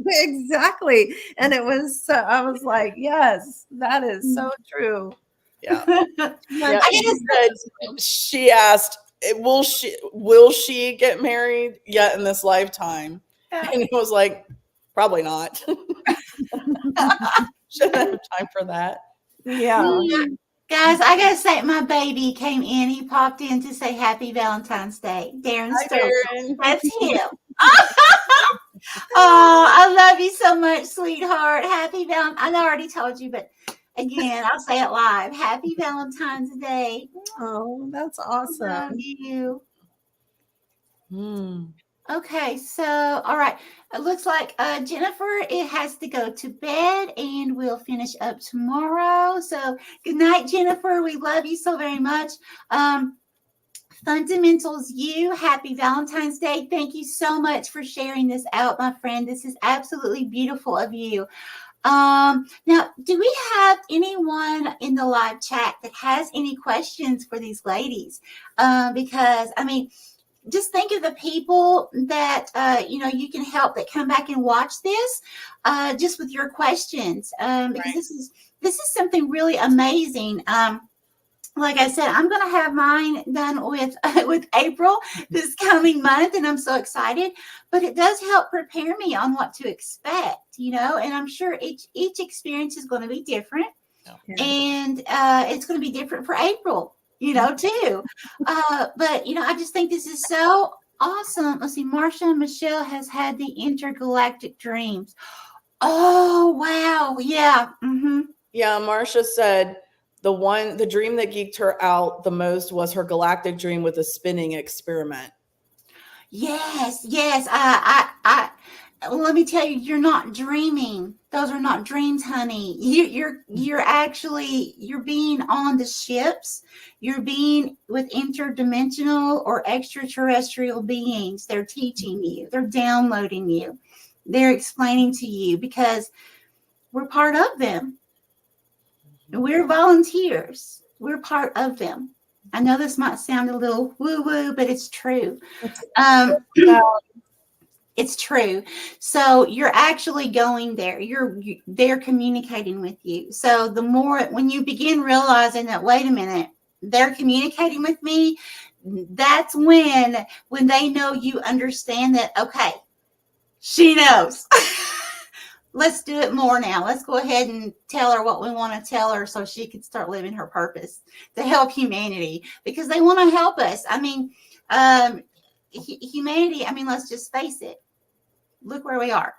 Exactly. And it was, I was like, yes, that is so true. Yeah. Yeah. She asked, will she get married yet in this lifetime? Yeah. And it was like, probably not. Shouldn't have time for that. Yeah. Guys, I gotta say, my baby came in. He popped in to say Happy Valentine's Day. Darren Hi, Stokes. Darren. That's him. Oh, I love you so much, sweetheart. Happy Valentine's. I know I already told you, but again, I'll say it live. Happy Valentine's Day. Oh, that's awesome. Love you. Okay, so all right. It looks like Jennifer, it has to go to bed, and we'll finish up tomorrow. So good night, Jennifer. We love you so very much. Fundamentals, you, happy Valentine's Day. Thank you so much for sharing this out, my friend. This is absolutely beautiful of you. Now, do we have anyone in the live chat that has any questions for these ladies? Because I mean, just think of the people that you know, you can help, that come back and watch this just with your questions, because this is something really amazing. Like I said, I'm going to have mine done with April this coming month, and I'm so excited. But it does help prepare me on what to expect, you know. And I'm sure each experience is going to be different, and it's going to be different for April, you know, too. But you know, I just think this is so awesome. Let's see, Marsha and Michelle has had the intergalactic dreams. Oh wow, yeah, Yeah, Marcia said the dream that geeked her out the most was her galactic dream with a spinning experiment. Yes. I let me tell you, you're not dreaming. Those are not dreams, honey. You're actually, you're being on the ships. You're being with interdimensional or extraterrestrial beings. They're teaching you. They're downloading you. They're explaining to you, because we're part of them. We're volunteers. We're part of them. I know this might sound a little woo-woo, but it's true. It's true. So you're actually going there. They're communicating with you. So the more when you begin realizing that, wait a minute, they're communicating with me, that's when they know you understand that, okay, she knows. Let's do it more now. Let's go ahead and tell her what we want to tell her so she can start living her purpose to help humanity, because they want to help us. I mean, humanity, I mean, let's just face it. Look where we are.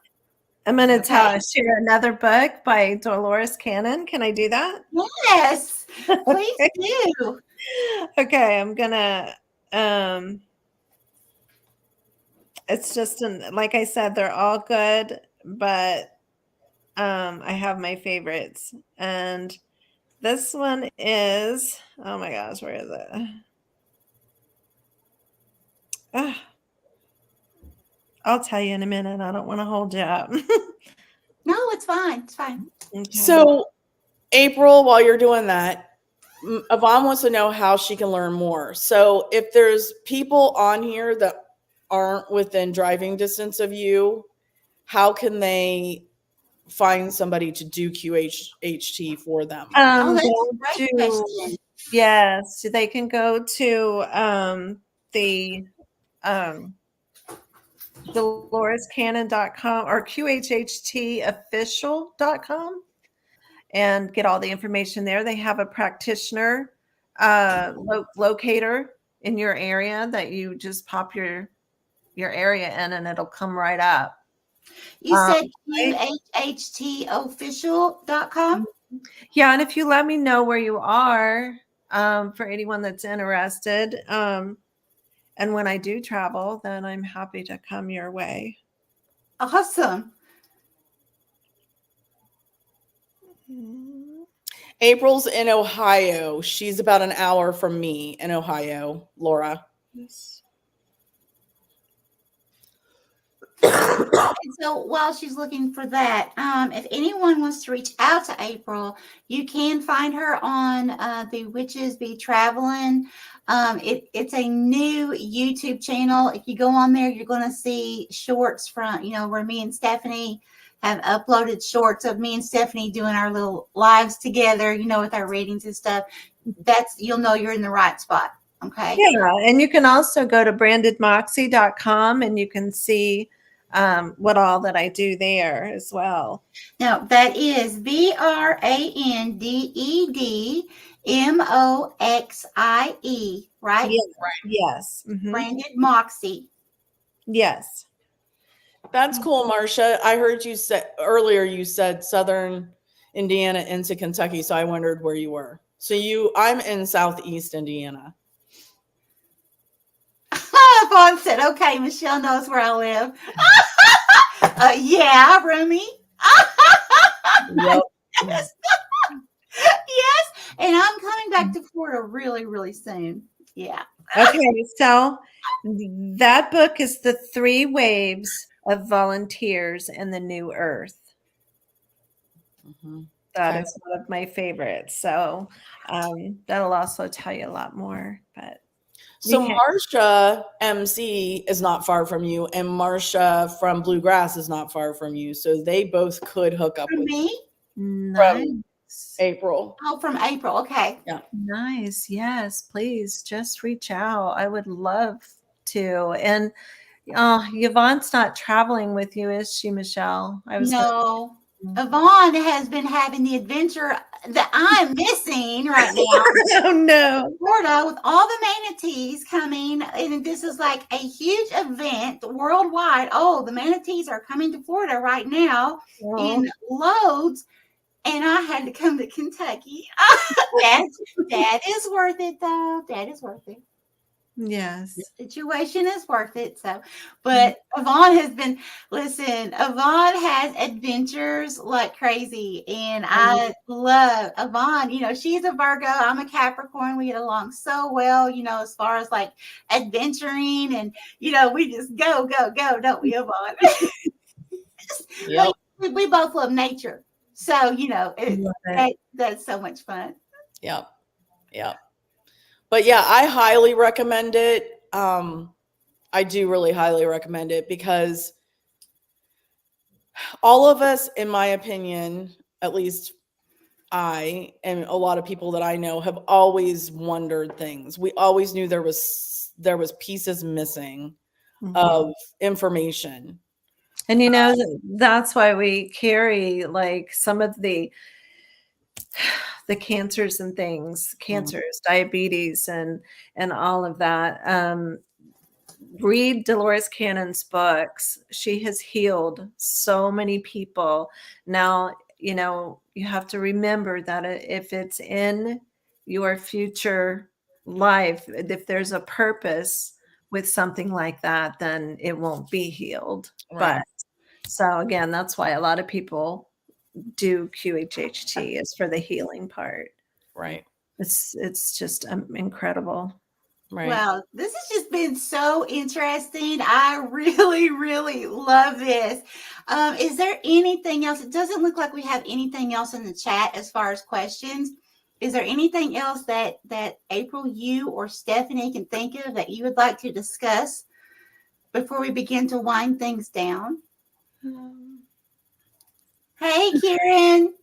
I'm going to share another book by Dolores Cannon. Can I do that? Yes, please do. Okay, I'm going to, it's just, like I said, they're all good, but I have my favorites. And this one is, oh my gosh, where is it? I'll tell you in a minute. I don't want to hold you up. No, it's fine. It's fine. Okay. So, April, while you're doing that, Yvonne wants to know how she can learn more. So, if there's people on here that aren't within driving distance of you, how can they find somebody to do QHHT for them? That's a great question. Yes, they can go to the DoloresCannon.com or QHHTofficial.com and get all the information there. They have a practitioner locator in your area that you just pop your area in and it'll come right up. You said QHHTofficial.com? Yeah, and if you let me know where you are, for anyone that's interested, and when I do travel, then I'm happy to come your way. Awesome. April's in Ohio. She's about an hour from me in Ohio, Laura. And so while she's looking for that, if anyone wants to reach out to April, you can find her on the Witches Be Traveling. It's a new YouTube channel. If you go on there, you're going to see shorts from, where me and Stepanie have uploaded shorts of me and Stepanie doing our little lives together, with our readings and stuff. You'll know you're in the right spot. Okay. Yeah. And you can also go to brandedmoxie.com and you can see what all that I do there as well. Now that is BRANDEDMOXIE, right? Yes. Right. Yes. Mm-hmm. Branded Moxie. Yes. That's cool, Marcia. I heard you say earlier, you said Southern Indiana into Kentucky. So I wondered where you were. So I'm in Southeast Indiana. Vaughn said, okay, Michelle knows where I live. Yeah, Rumi. Yep. Yes. Yes. And I'm coming back to Florida really, really soon. Yeah. Okay. So that book is The 3 Waves of Volunteers in the New Earth. Mm-hmm. That is one of my favorites. So that'll also tell you a lot more. But so Marcia MC is not far from you, and Marcia from Bluegrass is not far from you. So they both could hook up with me. Nice. From April. Oh, from April. Okay. Yeah. Nice. Yes, please just reach out. I would love to. And Yvonne's not traveling with you, is she, Michelle? No. Yvonne has been having the adventure that I'm missing right now. Oh no. Florida with all the manatees coming, and this is like a huge event worldwide. Oh, the manatees are coming to Florida right now in loads, and I had to come to Kentucky. That is worth it, though. That is worth it. Yes. The situation is worth it. So, but Yvonne has adventures like crazy. And I love Yvonne. She's a Virgo. I'm a Capricorn. We get along so well, as far as like adventuring and, we just go, don't we, Yvonne? Yep. We both love nature. So, you know, Love it. that's so much fun. Yeah. Yeah. But yeah, I highly recommend it. I do really highly recommend it because all of us, in my opinion, at least I and a lot of people that I know have always wondered things. We always knew there was pieces missing Mhm. of information. And you know, that's why we carry like some of the cancers and things, cancers, diabetes, and all of that. Read Dolores Cannon's books. She has healed so many people. Now, you know, you have to remember that if it's in your future life, if there's a purpose with something like that, then it won't be healed. Right. But so again, that's why a lot of people do QHHT is for the healing part. Right. It's just incredible. Right. Well, this has just been so interesting. I really, really love this. Is there anything else? It doesn't look like we have anything else in the chat as far as questions. Is there anything else that April, you or Stepanie can think of that you would like to discuss before we begin to wind things down? Hey, Kieran.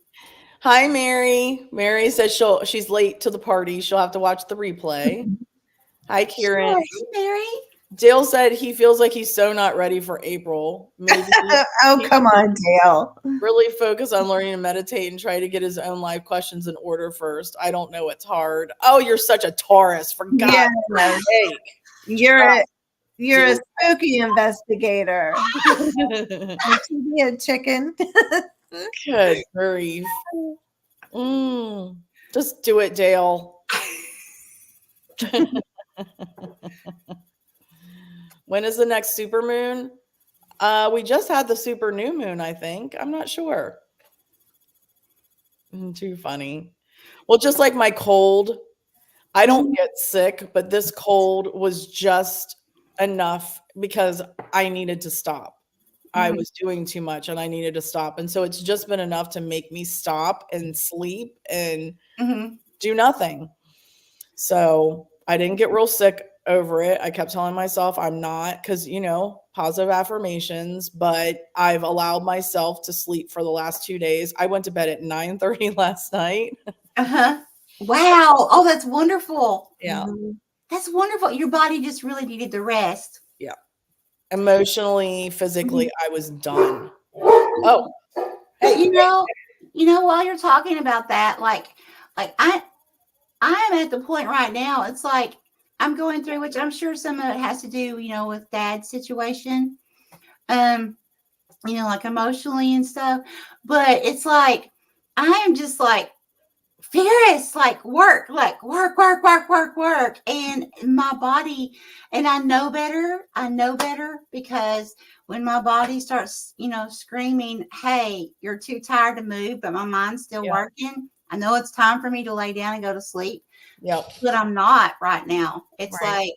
Hi, Mary. Mary says she's late to the party. She'll have to watch the replay. Hi, Kieran. Sure. Hey, Mary. Dale said he feels like he's so not ready for April. Maybe Oh, come on, Dale. really focus on learning to meditate and try to get his own life questions in order first. I don't know. It's hard. Oh, you're such a Taurus, for God's sake. You're a spooky investigator. Would you be a chicken? Good grief. Just do it, Dale. When is the next supermoon? We just had the super new moon, I think. I'm not sure. Too funny. Well, just like my cold, I don't get sick, but this cold was just enough because I needed to stop. I was doing too much and I needed to stop. And so it's just been enough to make me stop and sleep and do nothing. So I didn't get real sick over it. I kept telling myself I'm not, because, you know, positive affirmations, but I've allowed myself to sleep for the last 2 days. I went to bed at 9:30 last night. Wow. Oh, that's wonderful. Yeah. That's wonderful. Your body just really needed the rest. Yeah. Emotionally, physically, I was done. Oh, hey, you know, while you're talking about that, like I am at the point right now. It's like I'm going through, which I'm sure some of it has to do, you know, with Dad's situation, you know, like emotionally and stuff. But it's like I am just like fierce, like work, and my body, and I know better because when my body starts, you know, screaming, hey, you're too tired to move, but my mind's still working, I know it's time for me to lay down and go to sleep. But I'm not right now. It's like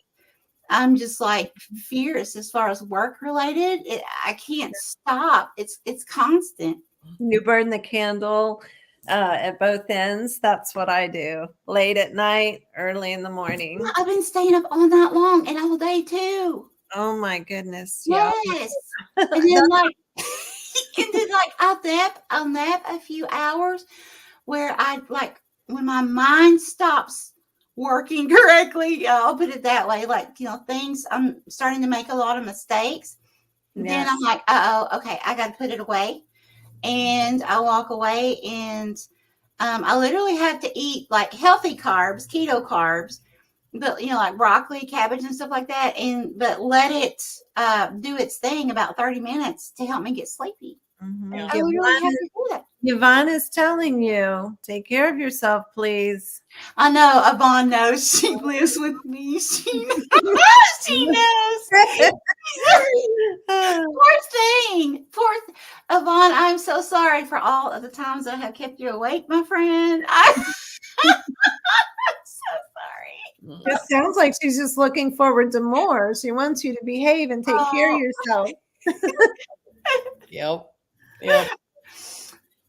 I'm just like fierce as far as work related. I can't stop. It's constant. You burn the candle at both ends. That's what I do. Late at night, early in the morning. Well, I've been staying up all night long and all day too. Oh my goodness. Yes. And then like I'll nap a few hours where I like when my mind stops working correctly, I'll put it that way. Like, you know, things, I'm starting to make a lot of mistakes. Yes. Then I'm like, okay, I got to put it away. And I walk away and I literally have to eat like healthy carbs, keto carbs, but, you know, like broccoli, cabbage and stuff like that. But let it do its thing about 30 minutes to help me get sleepy. Yeah. I literally have to do that. Yvonne is telling you, take care of yourself, please. I know. Yvonne knows. She lives with me. She knows. She knows. Poor thing. Poor Yvonne, I'm so sorry for all of the times I have kept you awake, my friend. I'm so sorry. It sounds like she's just looking forward to more. She wants you to behave and take care of yourself. Yep.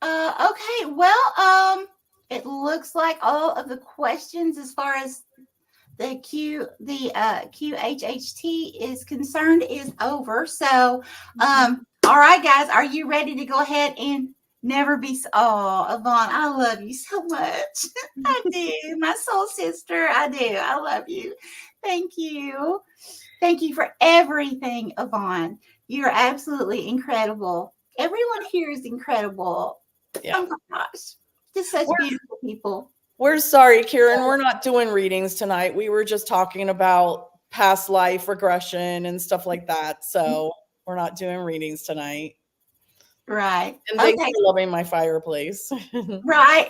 Okay. Well, it looks like all of the questions as far as the QHHT is concerned is over. So, all right, guys, are you ready to go ahead and never be? Oh, Yvonne, I love you so much. I do, my soul sister. I do. I love you. Thank you. Thank you for everything, Yvonne. You're absolutely incredible. Everyone here is incredible. Yeah. Oh my gosh, just such beautiful people. We're sorry, Karen. We're not doing readings tonight. We were just talking about past life regression and stuff like that. So we're not doing readings tonight. Right. And thanks for loving my fireplace. Right.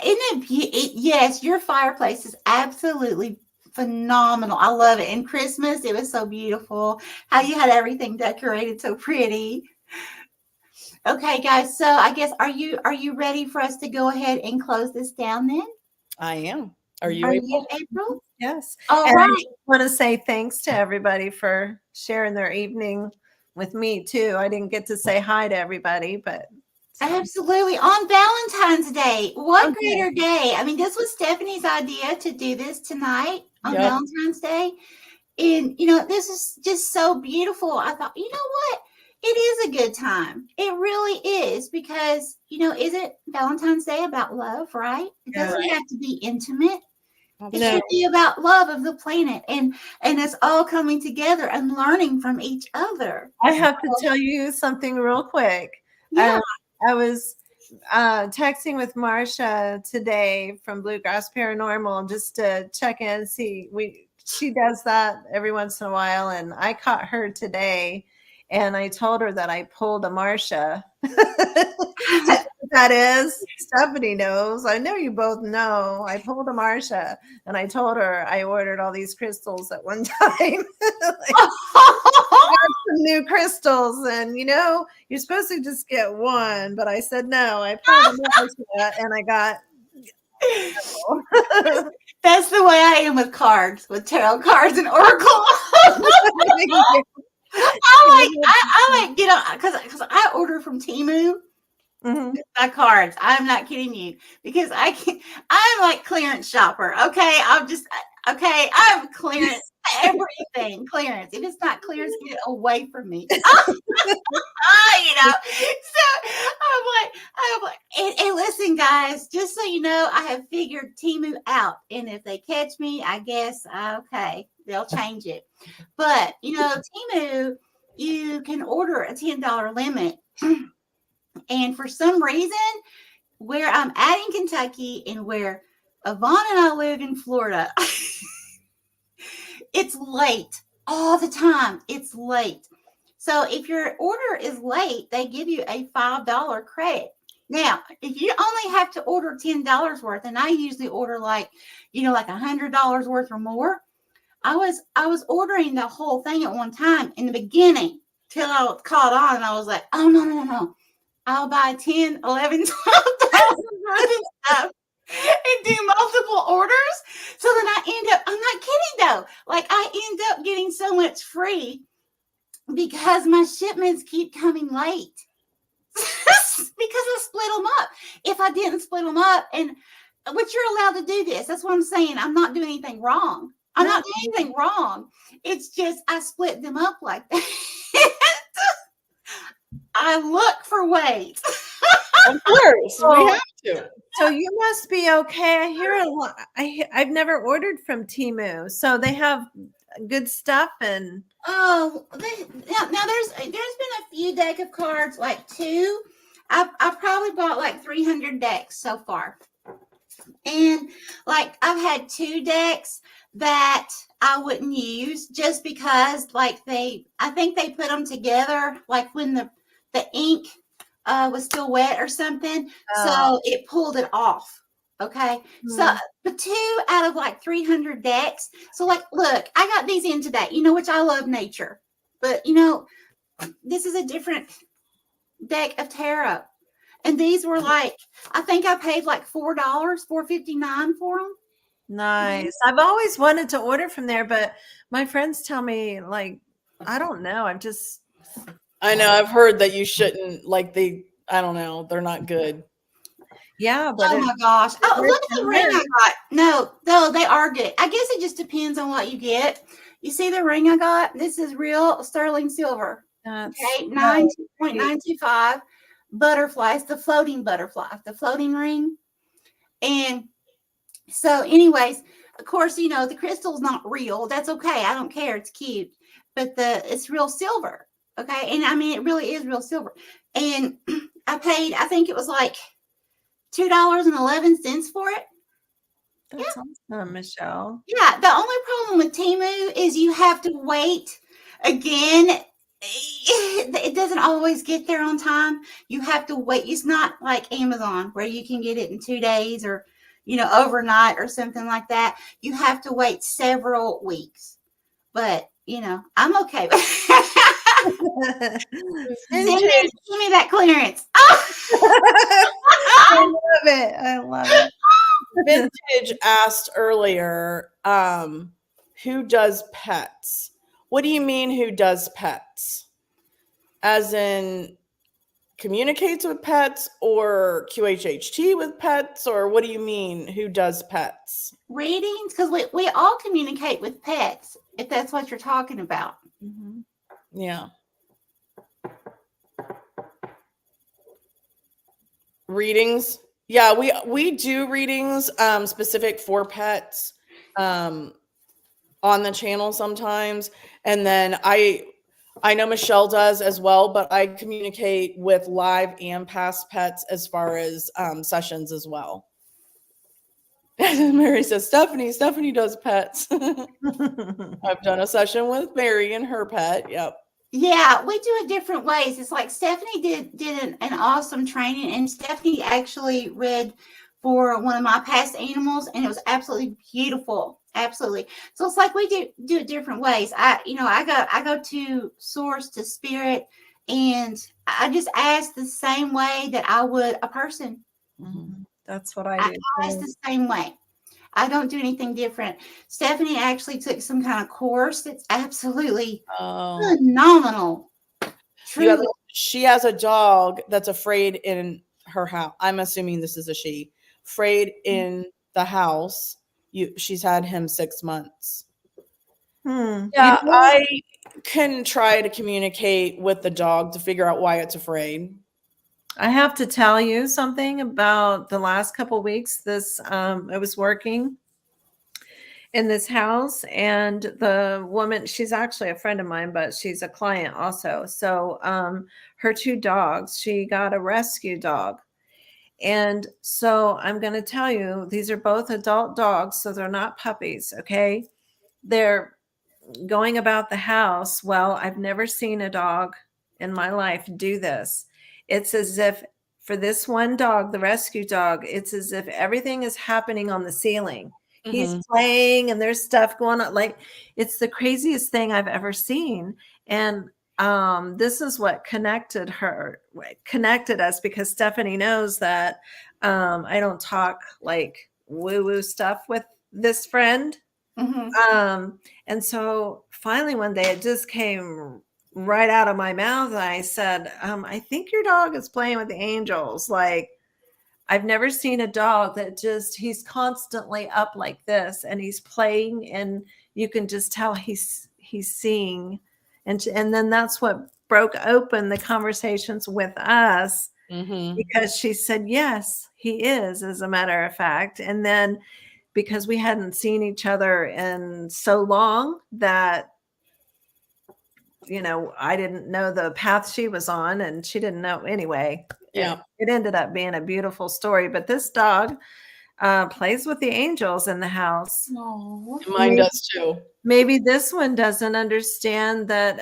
Yes, your fireplace is absolutely phenomenal. I love it. And Christmas, it was so beautiful. How you had everything decorated so pretty. Okay, guys. So I guess are you ready for us to go ahead and close this down then? I am. Are you April? April? Yes. All and right. I just want to say thanks to everybody for sharing their evening with me too. I didn't get to say hi to everybody, but absolutely. On Valentine's Day. What greater day? I mean, this was Stefanie's idea to do this tonight on Valentine's Day. And, this is just so beautiful. I thought, you know what? It is a good time. It really is because, isn't Valentine's Day about love, right? It doesn't have to be intimate. It should be about love of the planet and us all coming together and learning from each other. I have to tell you something real quick. Yeah. I was texting with Marsha today from Bluegrass Paranormal just to check in and see. She does that every once in a while, and I caught her today, and I told her that I pulled a Marsha. That is, Stepanie knows. I know you both know. I pulled a Marsha, and I told her I ordered all these crystals at one time. Some new crystals, and you're supposed to just get one, but I said no. I pulled a Marsha, and I got. That's the way I am with cards, with tarot cards and oracle. I like because I order from Temu. My cards. I'm not kidding you because I'm like clearance shopper. Okay, I'm clearance everything. Clearance. If it's not clearance, get it away from me. So I'm like, and listen, guys, just so you know, I have figured Temu out, and if they catch me, I guess okay, they'll change it. But Temu, you can order a $10 limit. And for some reason, where I'm at in Kentucky and where Yvonne and I live in Florida, it's late all the time. It's late. So if your order is late, they give you a $5 credit. Now, if you only have to order $10 worth, and I usually order like $100 worth or more, I was ordering the whole thing at one time in the beginning till I was caught on, and I was like, oh, no. I'll buy 10, 11, 12,000 worth of stuff and do multiple orders. So then I end up, I'm not kidding though, like I end up getting so much free because my shipments keep coming late because I split them up. If I didn't split them up, which you're allowed to do this, that's what I'm saying. I'm not doing anything wrong. I'm not doing anything wrong. It's just I split them up like that. I look for ways. Of course, we have to. So you must be okay. I hear a lot. I've never ordered from Temu, so they have good stuff. And now there's been a few deck of cards, like 2. I've probably bought like 300 decks so far, and like I've had 2 decks that I wouldn't use just because like I think they put them together like when the ink was still wet or something. So it pulled it off. Okay. So the 2 out of like 300 decks. So like, look, I got these in today, which I love nature, but this is a different deck of tarot. And these were like, I think I paid like $4, $4.59 for them. Nice. I've always wanted to order from there, but my friends tell me like, I don't know. I know. I've heard that you shouldn't I don't know. They're not good. Yeah, but Oh my gosh. Oh, works look at the in ring there. I got. No, they are good. I guess it just depends on what you get. You see the ring I got? This is real sterling silver. That's Okay, nice. 9.925 butterflies, the floating butterfly, the floating ring. And so, anyways, of course, you know, the crystal's not real. That's okay. I don't care. It's cute. But it's real silver. Okay. And I mean, it really is real silver. And I paid, I think it was like $2.11 for it. That's awesome, Michelle. Yeah. The only problem with Temu is you have to wait again. It doesn't always get there on time. You have to wait. It's not like Amazon where you can get it in 2 days or, you know, overnight or something like that. You have to wait several weeks. But, you know, I'm okay with Send me that clearance. I love it. I love it. Vintage asked earlier, who does pets? What do you mean who does pets? As in communicates with pets or QHHT with pets, or what do you mean who does pets? Readings, because we all communicate with pets, if that's what you're talking about. Mm-hmm. Yeah. Readings. Yeah, we do readings specific for pets on the channel sometimes. And then I know Michelle does as well, but I communicate with live and past pets as far as sessions as well. Mary says, Stephanie does pets. I've done a session with Mary and her pet. Yep. Yeah, we do it different ways. It's like Stephanie did an awesome training, and Stephanie actually read for one of my past animals, and it was absolutely beautiful. Absolutely. So it's like we do it different ways. I go to source, to spirit, and I just ask the same way that I would a person. Mm-hmm. That's what I do. I ask the same way. I don't do anything different. Stephanie actually took some kind of course that's absolutely phenomenal. Truly. She has a dog that's afraid in her house. I'm assuming this is a she. Afraid in the house. She's had him 6 months. Yeah, I can try to communicate with the dog to figure out why it's afraid. I have to tell you something about the last couple of weeks. I was working in this house, and the woman, she's actually a friend of mine, but she's a client also. So her 2 dogs, she got a rescue dog. And so I'm going to tell you, these are both adult dogs, so they're not puppies, okay? They're going about the house. Well, I've never seen a dog in my life do this. It's as if for this one dog, the rescue dog, it's as if everything is happening on the ceiling. Mm-hmm. He's playing and there's stuff going on. Like, it's the craziest thing I've ever seen. And this is what connected us, because Stepanie knows that I don't talk like woo-woo stuff with this friend. Mm-hmm. And so finally one day it just came right out of my mouth. And I said, I think your dog is playing with the angels. Like, I've never seen a dog that he's constantly up like this, and he's playing, and you can just tell he's seeing. And then that's what broke open the conversations with us, because she said, yes, he is, as a matter of fact. And then because we hadn't seen each other in so long that, you know, I didn't know the path she was on, and she didn't know anyway. Yeah. It ended up being a beautiful story. But this dog plays with the angels in the house. Mine does too. Maybe this one doesn't understand that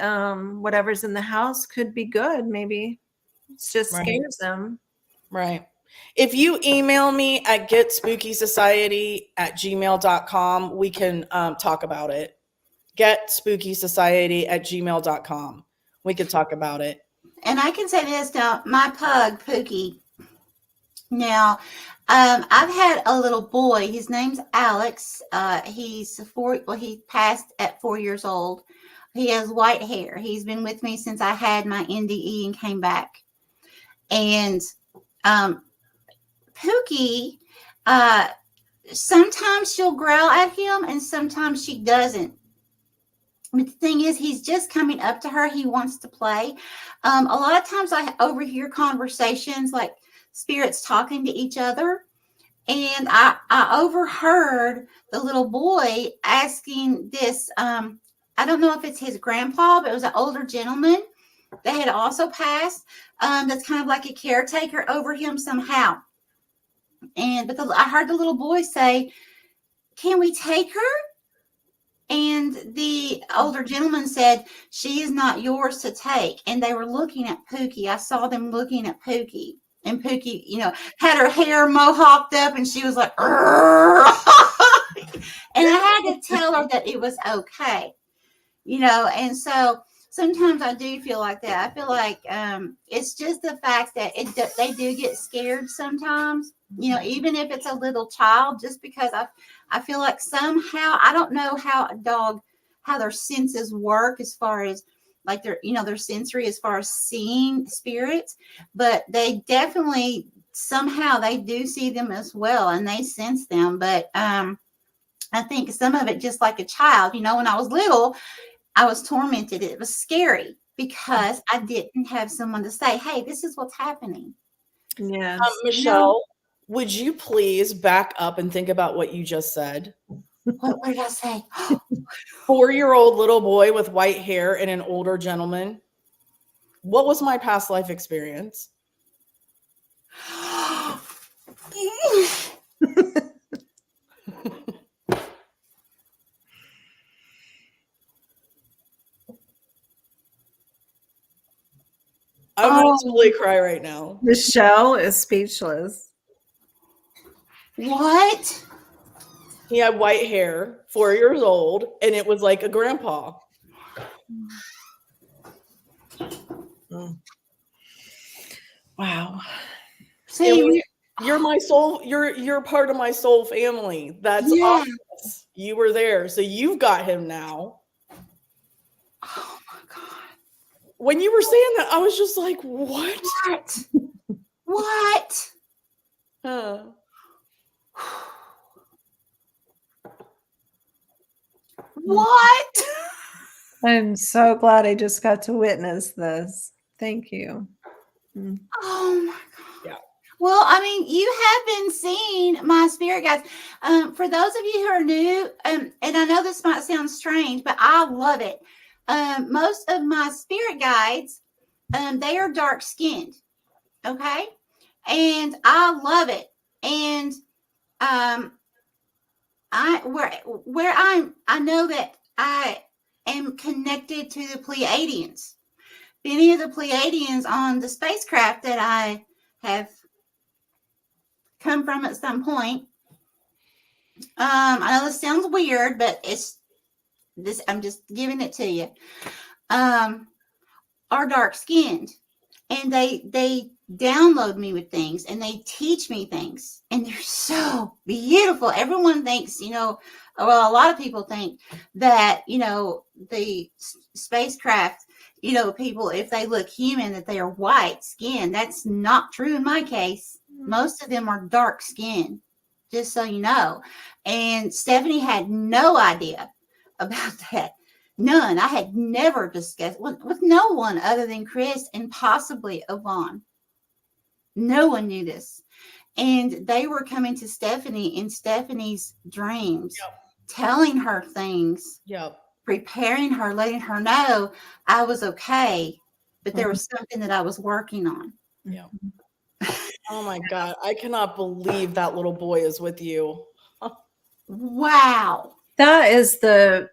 whatever's in the house could be good. Maybe it just scares them. Right. If you email me at getspooky.society@gmail.com, we can talk about it. Getspooky.society@gmail.com. We could talk about it. And I can say this now, my pug, Pookie. Now, I've had a little boy. His name's Alex. He's 4. Well, he passed at 4 years old. He has white hair. He's been with me since I had my NDE and came back. And Pookie, sometimes she'll growl at him and sometimes she doesn't. But the thing is, he's just coming up to her. He wants to play. A lot of times I overhear conversations like spirits talking to each other. And I overheard the little boy asking this, I don't know if it's his grandpa, but it was an older gentleman that had also passed, that's kind of like a caretaker over him somehow. But I heard the little boy say, "Can we take her?" And the older gentleman said, "She is not yours to take." And they were looking at Pookie. I saw them looking at Pookie. And Pookie, had her hair mohawked up and she was like, and I had to tell her that it was okay, and so sometimes I do feel like that. I feel like it's just the fact that they do get scared sometimes, even if it's a little child, just because I feel like somehow, I don't know how how their senses work as far as like their sensory as far as seeing spirits, but they definitely somehow they do see them as well and they sense them. But I think some of it, just like a child, when I was little, I was tormented. It was scary because I didn't have someone to say, "Hey, this is what's happening." Yes. Michelle, would you please back up and think about what you just said? What did I say? 4-year-old little boy with white hair and an older gentleman. What was my past life experience? I'm going to totally cry right now. Michelle is speechless. What? He had white hair, 4 years old, and it was like a grandpa. Wow. See, you're my soul. You're part of my soul family. That's awesome. You were there, so you've got him now. Oh my God! When you were saying that, I was just like, "What? What? Huh. What?" I'm so glad I just got to witness this. Thank you. Oh my God. Yeah. Well, I mean, you have been seeing my spirit guides. For those of you who are new, and I know this might sound strange, but I love it. Most of my spirit guides, they are dark skinned. Okay. And I love it. And I know that I am connected to the Pleiadians. Any of the Pleiadians on the spacecraft that I have come from at some point. I know this sounds weird, but it's this. I'm just giving it to you. Are dark skinned, and they download me with things, and they teach me things, and they're so beautiful. Everyone thinks, well, a lot of people think that the spacecraft, people, if they look human, that they are white skinned. That's not true in my case. Most of them are dark skinned, just so you know. And Stepanie had no idea about that. None. I had never discussed with no one other than Chris and possibly Yvonne. No one knew this. And they were coming to Stepanie in Stefanie's dreams, telling her things, preparing her, letting her know I was okay, but there was something that I was working on. Yeah. Oh my God. I cannot believe that little boy is with you. Wow. That is the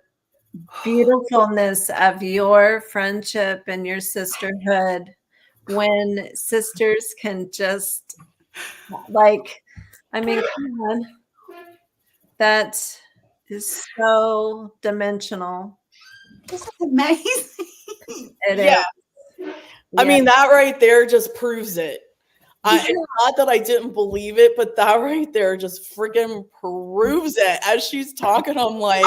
beautifulness of your friendship and your sisterhood, when sisters can just come on. That is so dimensional. This is amazing. It is. I mean, that right there just proves it. It's not that I didn't believe it, but that right there just freaking proves it. As she's talking, I'm like,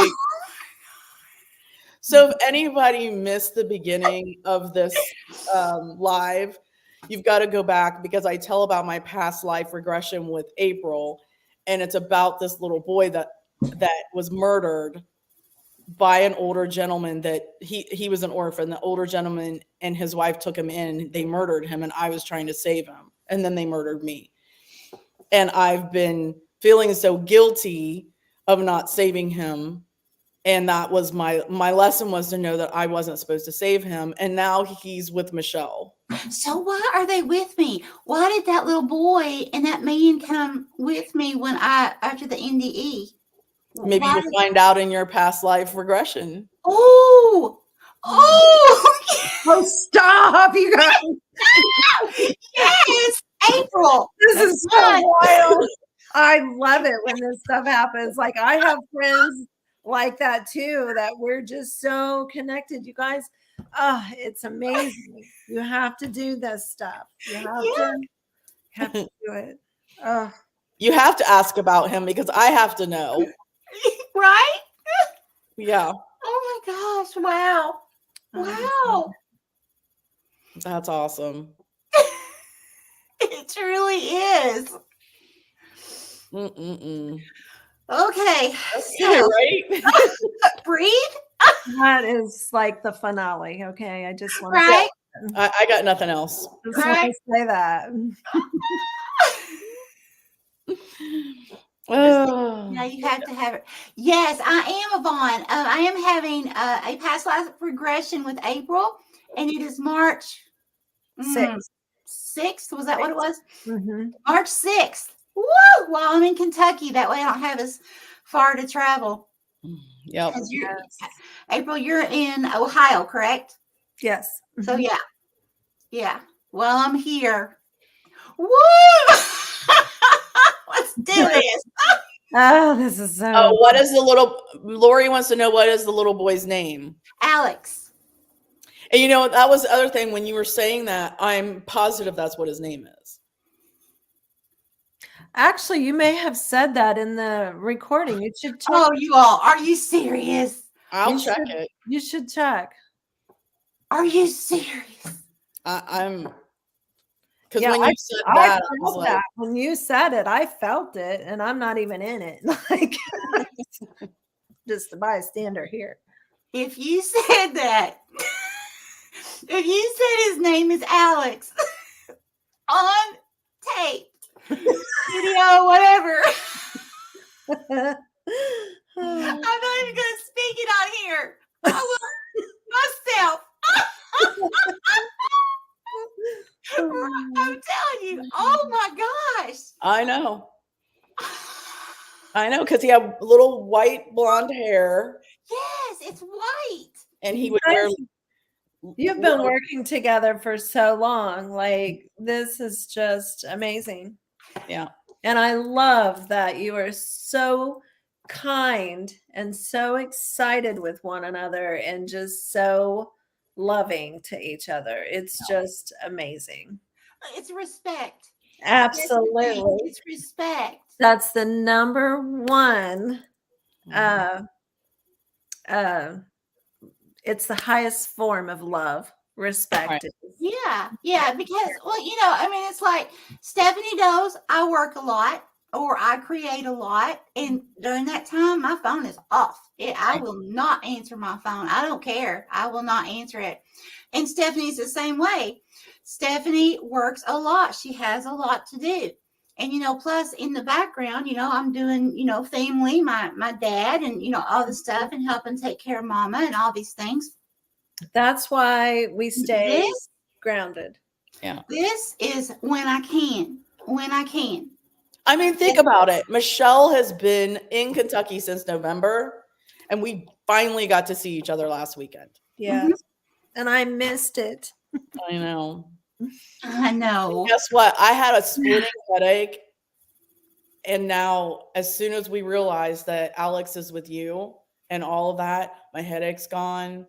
so if anybody missed the beginning of this live, you've got to go back because I tell about my past life regression with April, and it's about this little boy that was murdered by an older gentleman. That he was an orphan. The older gentleman and his wife took him in. They murdered him, and I was trying to save him, and then they murdered me. And I've been feeling so guilty of not saving him. And that was my lesson, was to know that I wasn't supposed to save him. And now he's with Michelle. So why are they with me? Why did that little boy and that man come with me when after the NDE? Maybe you'll find out in your past life regression. Oh, Oh, stop, you guys. Yes, April. This is so wild. I love it when this stuff happens. Like, I have friends like that too, that we're just so connected. You guys, it's amazing. You have to do this stuff. You have to do it. You have to ask about him because I have to know. Right? Yeah. Oh my gosh. Wow. Wow. That's awesome. It truly is. Mm-mm-mm. Okay. So, right? Breathe. That is like the finale. Okay. I just want Right? to I got nothing else. say that. Oh. Yeah, you have to have it. Yes, I am, Yvonne. I am having a past life regression with April, and it is March 6th. Was that what it was? Mm-hmm. March 6th. Woo! While I'm in Kentucky. That way I don't have as far to travel. Yep. April, you're in Ohio, correct? Yes. So yeah. Yeah. Well, I'm here. Woo! Let's do this. Oh, this is so. Oh, what is the little? Lori wants to know, what is the little boy's name? Alex. And you know, that was the other thing when you were saying that. I'm positive that's what his name is. Actually, you may have said that in the recording. You should check. Oh, you all. Are you serious? I'll check it. You should check. Are you serious? I'm. Because Yeah, when you said that, I I was felt like, that. When you said it, I felt it, and I'm not even in it. Like, just a bystander here. If you said that, if you said his name is Alex on tape, video, whatever, I'm not even going to speak it on here. I will myself. I'm telling you. Oh my gosh. I know, because he had little white blonde hair. Yes, it's white. And he would wear. You've been working together for so long. Like, this is just amazing. Yeah. And I love that you are so kind and so excited with one another and just so loving to each other. It's just amazing. It's respect. Absolutely. It's respect. That's the number one. It's the highest form of love. Respect. Right. Yeah, because, well, I mean, it's like Stepanie knows I work a lot or I create a lot, and during that time my phone is off. I will not answer my phone. I don't care. I will not answer it. And Stefanie's the same way. Stepanie works a lot. She has a lot to do. And, plus in the background, I'm doing, family, my dad and, all the stuff and helping take care of mama and all these things. That's why we stay grounded. Yeah. This is when I can. I mean, think about it. Michelle has been in Kentucky since November, and we finally got to see each other last weekend. Yeah. And I missed it. I know. Guess what? I had a splitting headache. And now, as soon as we realized that Alex is with you and all of that, my headache's gone.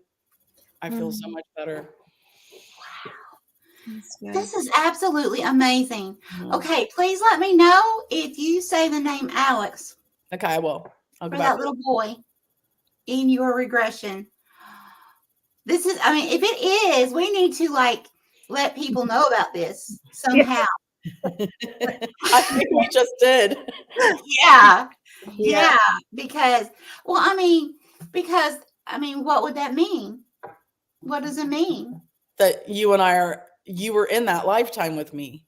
I feel so much better. Wow. This is absolutely amazing. Okay, please let me know if you say the name Alex. Okay, I will. I'll go for back. that little boy in your regression. This is, I mean, if it is, we need to let people know about this somehow. I think we just did. Yeah. Yeah. Yeah. Because, well, I mean, what would that mean? What does it mean? That you were in that lifetime with me.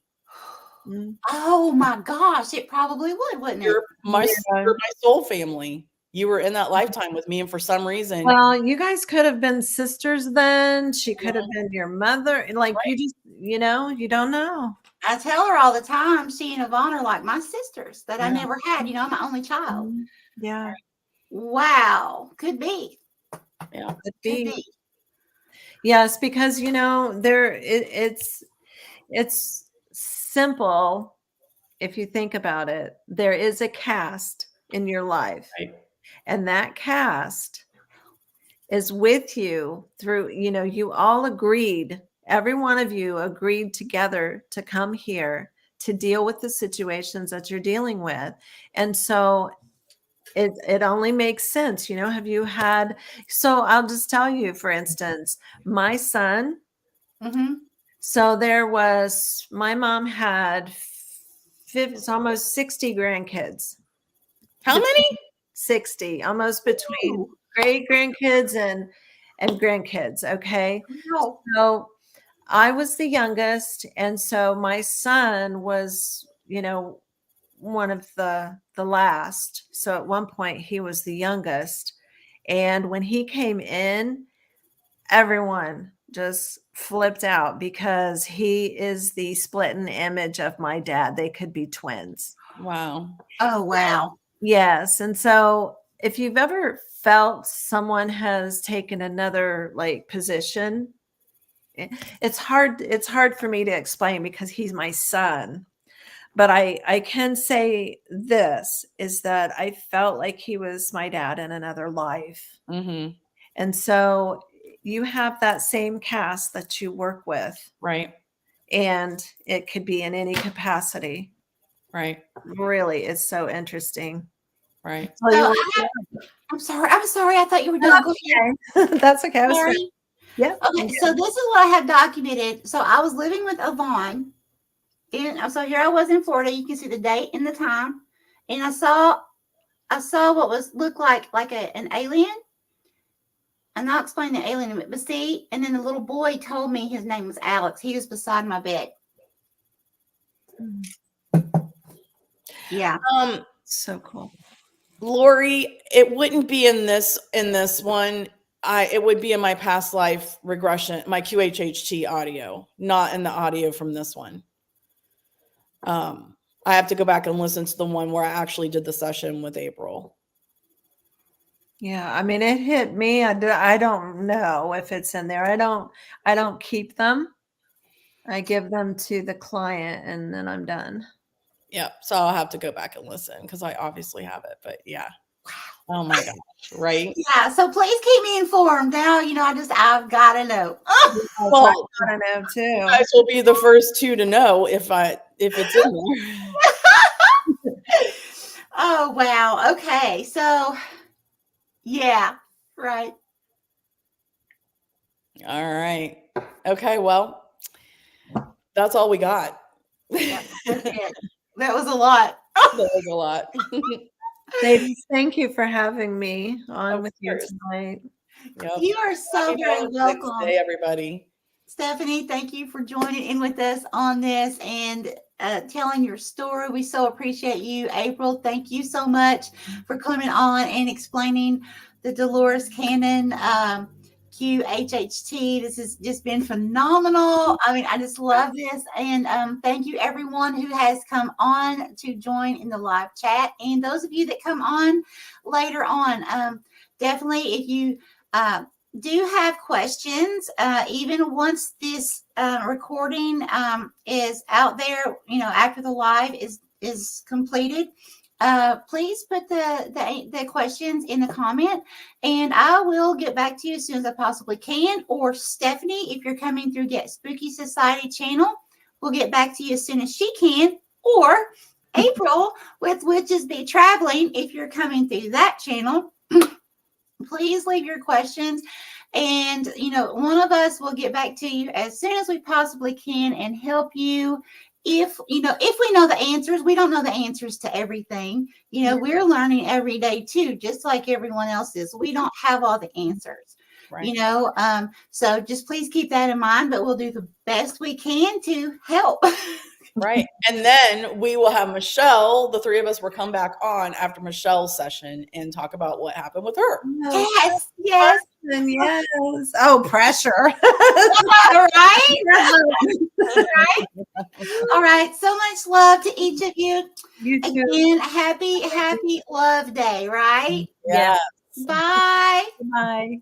Oh my gosh, it probably would, wouldn't it? You're my soul family. You were in that lifetime with me, and for some reason, Well, you guys could have been sisters then. She could have been your mother. Like you just, you don't know. I tell her all the time, she and Yvonne are like my sisters that I never had. I'm my only child. Yeah. Wow. Could be. Yeah. Could be. Yes, because it's simple if you think about it. There is a cast in your life. Right. And that cast is with you through, you all agreed, every one of you agreed together to come here to deal with the situations that you're dealing with. And so it only makes sense, have you had, so I'll just tell you, for instance, my son, so my mom had almost 60 grandkids. How many? 60, almost between great grandkids and grandkids. Okay. Oh. So I was the youngest. And so my son was, one of the last. So at one point he was the youngest. And when he came in, everyone just flipped out because he is the splitting image of my dad. They could be twins. Wow. Oh, wow. Yes. And so if you've ever felt someone has taken another position, it's hard for me to explain because he's my son. But I can say this is that I felt like he was my dad in another life. Mm-hmm. And so you have that same cast that you work with. Right. And it could be in any capacity. Right. Really, it's so interesting. Right. So I'm sorry. I thought you were done. Go ahead. That's okay. Sorry. Yeah. Okay. So this is what I have documented. So I was living with Yvonne. So here I was in Florida. You can see the date and the time. And I saw what looked like an alien. I'm not explaining the alien, but see, and then the little boy told me his name was Alex. He was beside my bed. Yeah. So cool. Lori, it wouldn't be in this one. It would be in my past life regression, my QHHT audio, not in the audio from this one. I have to go back and listen to the one where I actually did the session with April. Yeah, I mean, it hit me. I don't know if it's in there. I don't keep them. I give them to the client and then I'm done. Yeah, so I'll have to go back and listen because I obviously have it. But yeah, oh my gosh, right? Yeah, so please keep me informed. Now, I've got to know. Well, I got to know too. You guys will be the first two to know if it's in there. Oh wow. Okay, so yeah, right. All right. Okay, well, that's all we got. Yeah, that's it. That was a lot. That was a lot. Ladies, thank you for having me on with you tonight. Yep. You are so very welcome. Day, everybody. Stepanie, thank you for joining in with us on this and telling your story. We so appreciate you. April, thank you so much for coming on and explaining the Dolores Cannon QHHT. This has just been phenomenal. I mean, I just love this. And thank you everyone who has come on to join in the live chat. And those of you that come on later on, definitely if you do have questions, even once this recording is out there, after the live is completed, please put the questions in the comment and I will get back to you as soon as I possibly can. Or Stepanie, if you're coming through Get Spooky Society channel, we'll get back to you as soon as she can. Or April with Witches Be Traveling, if you're coming through that channel, please leave your questions And, one of us will get back to you as soon as we possibly can and help you. If we know the answers, we don't know the answers to everything. We're learning every day too, just like everyone else is. We don't have all the answers. Right. So just please keep that in mind, but we'll do the best we can to help. Right. And then we will have Michelle, the three of us will come back on after Michelle's session and talk about what happened with her. Yes. Yes. Oh, pressure. All right. All right. So much love to each of you. You too. Again, happy Love Day, right? Yeah. Bye. Bye.